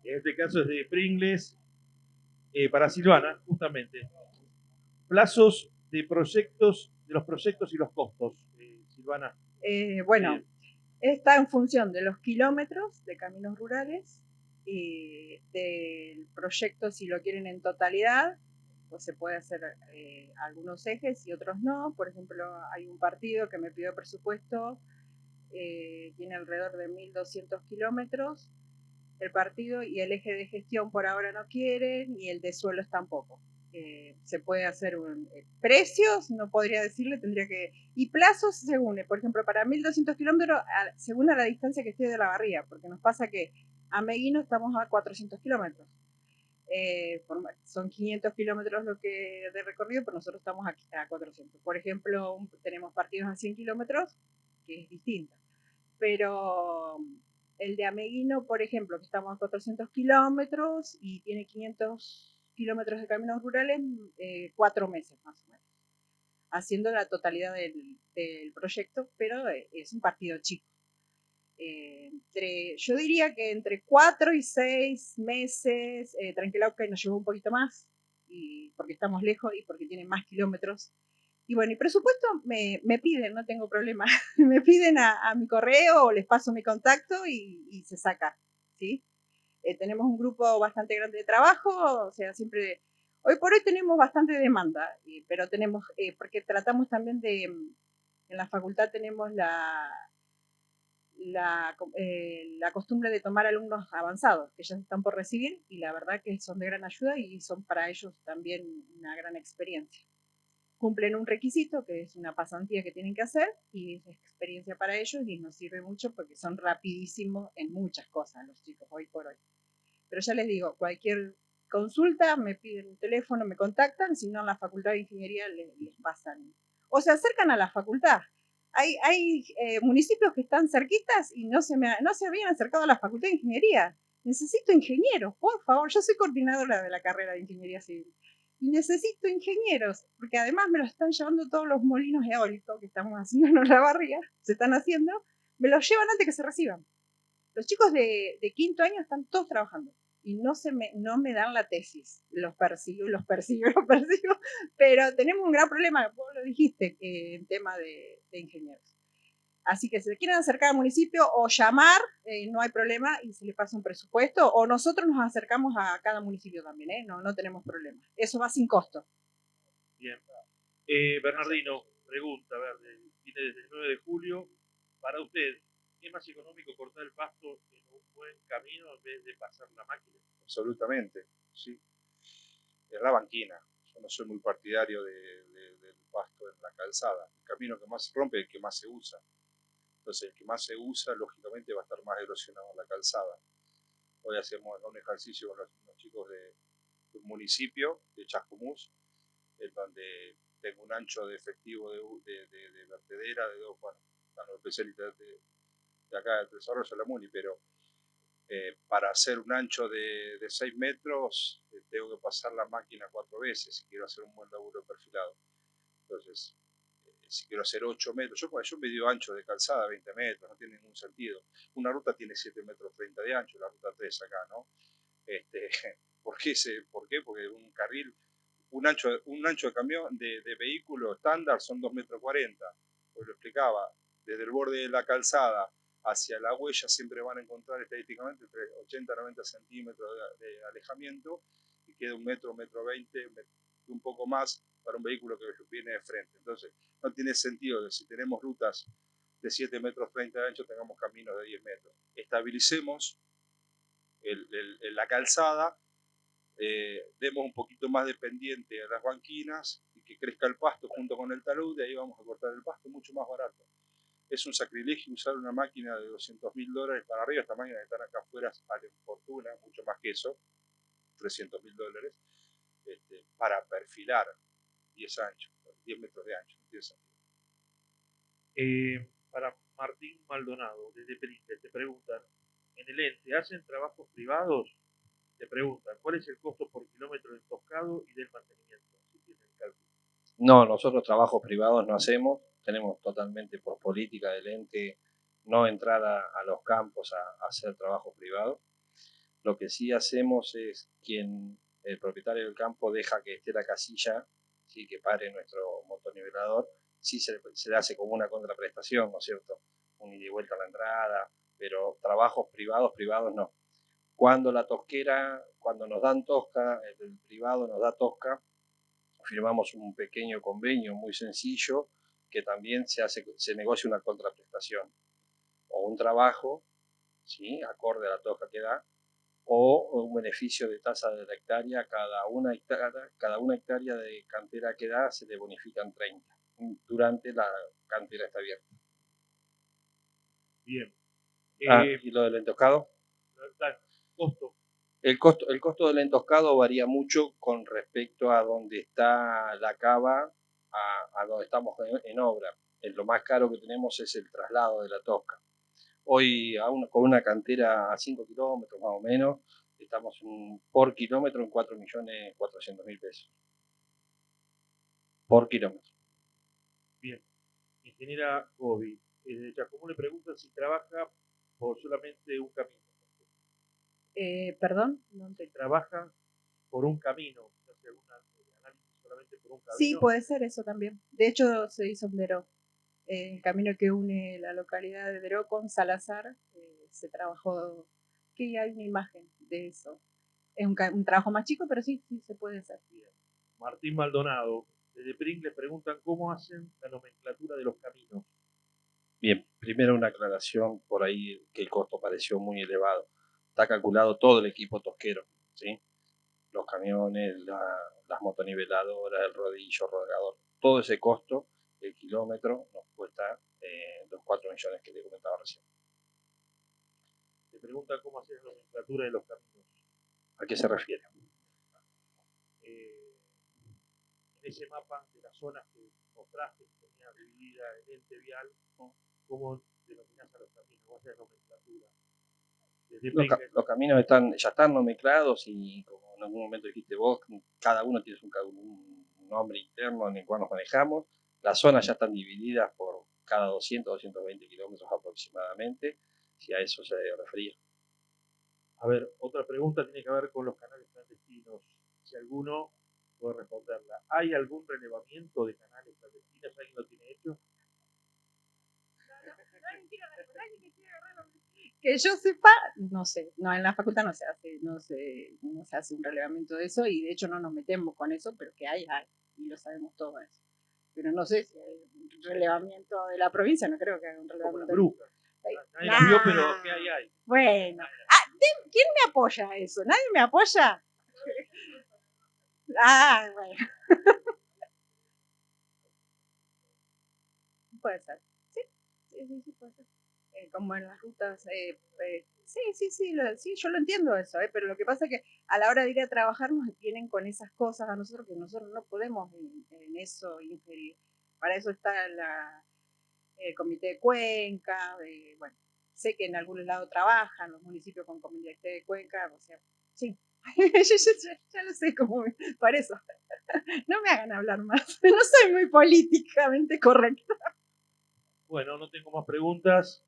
este caso es de Pringles, para Silvana, justamente. Plazos de proyectos, de los proyectos y los costos, Silvana. Bueno, está en función de los kilómetros de caminos rurales y del proyecto, si lo quieren en totalidad, pues se puede hacer algunos ejes y otros no. Por ejemplo, hay un partido que me pidió presupuesto, tiene alrededor de 1.200 kilómetros el partido, y el eje de gestión por ahora no quieren y el de suelos tampoco. Se puede hacer precios, no podría decirle, tendría que... Y plazos según, por ejemplo, para 1.200 kilómetros, según a la distancia que esté de la barría, porque nos pasa que a Meguino estamos a 400 kilómetros. Son 500 kilómetros lo que de recorrido, pero nosotros estamos aquí a 400. Por ejemplo, tenemos partidos a 100 kilómetros, que es distinto. Pero el de Ameguino, por ejemplo, que estamos a 400 kilómetros y tiene 500 kilómetros de caminos rurales, 4 meses más o menos, haciendo la totalidad del proyecto, pero es un partido chico. Yo diría que entre 4 y 6 meses, Tranquilauca nos llevó un poquito más, porque estamos lejos y porque tiene más kilómetros. Y bueno, y presupuesto me piden, no tengo problema. Me piden a mi correo o les paso mi contacto y se saca, ¿sí? Tenemos un grupo bastante grande de trabajo, o sea, siempre... Hoy por hoy tenemos bastante demanda, pero tenemos, porque tratamos también de... En la facultad tenemos la costumbre de tomar alumnos avanzados que ya están por recibir, y la verdad que son de gran ayuda y son para ellos también una gran experiencia. Cumplen un requisito que es una pasantía que tienen que hacer y es experiencia para ellos y nos sirve mucho porque son rapidísimos en muchas cosas los chicos hoy por hoy. Pero ya les digo, cualquier consulta me piden un teléfono, me contactan, si no en la Facultad de Ingeniería les pasan o se acercan a la facultad. Hay municipios que están cerquitas y no se habían acercado a la Facultad de Ingeniería. Necesito ingenieros, por favor. Yo soy coordinadora de la carrera de Ingeniería Civil y necesito ingenieros, porque además me los están llevando todos los molinos eólicos que estamos haciendo en la barriga, se están haciendo, me los llevan antes que se reciban. Los chicos de quinto año están todos trabajando y no me dan la tesis. Los persigo, pero tenemos un gran problema, vos lo dijiste, en tema de ingenieros. Así que si se quieren acercar al municipio o llamar, no hay problema y se les pasa un presupuesto, o nosotros nos acercamos a cada municipio también, no tenemos problema. Eso va sin costo. Bien. Bernardino, pregunta, a ver, viene desde el 9 de julio. Para usted, ¿es más económico cortar el pasto en un buen camino en vez de pasar la máquina? Absolutamente, sí. Es la banquina. Yo no soy muy partidario del pasto en la calzada. El camino que más se rompe es el que más se usa. Entonces, el que más se usa, lógicamente, va a estar más erosionado en la calzada. Hoy hacemos un ejercicio con los chicos de un municipio, de Chascomús, en donde tengo un ancho de efectivo de vertedera, de dos, bueno, están los especialistas de acá del desarrollo de la MUNI, pero para hacer un ancho de 6 metros, tengo que pasar la máquina 4 veces si quiero hacer un buen laburo perfilado. Entonces, si quiero hacer 8 metros, yo medio ancho de calzada, 20 metros, no tiene ningún sentido. Una ruta tiene 7 metros 30 de ancho, la ruta 3 acá, ¿no? ¿Por qué? Porque un carril, un ancho de camión, de vehículo estándar son 2 metros 40. Pues lo explicaba, desde el borde de la calzada hacia la huella siempre van a encontrar estadísticamente entre 80 y 90 centímetros de alejamiento, y queda 1 metro, 1,20 m, un poco más para un vehículo que viene de frente. Entonces, no tiene sentido que si tenemos rutas de 7 metros 30 de ancho, tengamos caminos de 10 metros. Estabilicemos la calzada, demos un poquito más de pendiente a las banquinas y que crezca el pasto junto con el talud, de ahí vamos a cortar el pasto mucho más barato. Es un sacrilegio usar una máquina de $200.000 para arriba. Estas máquinas que están acá afuera valen fortuna, mucho más que eso, $300.000, para perfilar 10 metros de ancho. No tiene sentido. Para Martín Maldonado, desde Princes, te preguntan, en el ente, ¿hacen trabajos privados? Te preguntan, ¿cuál es el costo por kilómetro del toscado y del mantenimiento? Si tienen el cálculo. No, nosotros trabajos privados no hacemos, tenemos totalmente por política del ente no entrar a los campos a hacer trabajo privado. Lo que sí hacemos es el propietario del campo deja que esté la casilla, ¿sí? Que pare nuestro motonivelador, sí se le hace como una contraprestación, ¿no es cierto? Un ida y vuelta a la entrada, pero trabajos privados no. Cuando nos dan tosca, el privado nos da tosca, firmamos un pequeño convenio muy sencillo que también se negocia una contraprestación o un trabajo, ¿sí? Acorde a la tosca que da, o un beneficio de tasa de la hectárea. Cada una hectárea de cantera que da se le bonifican 30 durante la cantera está abierta. Bien. ¿Y lo del entoscado? Costo. El costo del entoscado varía mucho con respecto a donde está la cava, a donde estamos en obra. Lo más caro que tenemos es el traslado de la tosca. Hoy con una cantera a 5 kilómetros más o menos, estamos por kilómetro en 4.400.000 pesos. Por kilómetro. Bien. Ingeniera Gobi, desde Chacomú le preguntan si trabaja por solamente un camino. Perdón, no Si trabaja por un camino, hace algún análisis solamente por un camino. Sí, puede ser eso también. De hecho, se hizo en Deró. El camino que une la localidad de Deró con Salazar, se trabajó, que hay una imagen de eso. Es un trabajo más chico, pero sí se puede hacer. Bien. Martín Maldonado, desde PRIN le preguntan cómo hacen la nomenclatura de los caminos. Bien, primero una aclaración por ahí que el costo pareció muy elevado. Está calculado todo el equipo tosquero, ¿sí? Los camiones, las motoniveladoras, el rodillo, rodeador, todo ese costo, el kilómetro, nos cuesta los 4 millones que le comentaba recién. Le preguntan cómo hacer la nomenclatura de los caminos. ¿A qué se refiere? En ese mapa de las zonas que mostraste, que tenía dividida el ente vial, ¿cómo denominas a los caminos? ¿Cómo haces la nomenclatura? Los caminos ya están nomenclados y como en algún momento dijiste vos, cada uno tiene un nombre interno en el cual nos manejamos. Las zonas ya están divididas por cada 200-220 kilómetros aproximadamente, si a eso se refería. A ver, otra pregunta tiene que ver con los canales clandestinos. Si alguno puede responderla. ¿Hay algún relevamiento de canales clandestinos? ¿Alguien lo tiene hecho? Que yo sepa, no sé, no, en la facultad no se hace un relevamiento de eso y de hecho no nos metemos con eso, pero que hay, y lo sabemos todo eso. Pero no sé si hay un relevamiento de la provincia, no creo que haya un relevamiento. Como las brujas. Nadie las vio, pero ¿qué hay? Bueno, ¿quién me apoya a eso? ¿Nadie me apoya? Bueno. Puede ser. Sí, puede ser. Como en las rutas, sí, yo lo entiendo eso, pero lo que pasa es que a la hora de ir a trabajar nos tienen con esas cosas a nosotros que nosotros no podemos en eso inferir. Para eso está el comité de cuenca, bueno, sé que en algún lado trabajan los municipios con comité de cuenca, o sea, sí, ya lo sé, como por eso, no me hagan hablar más, no soy muy políticamente correcta. Bueno, no tengo más preguntas.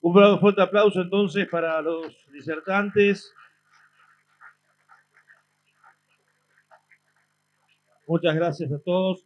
Un fuerte aplauso entonces para los disertantes. Muchas gracias a todos.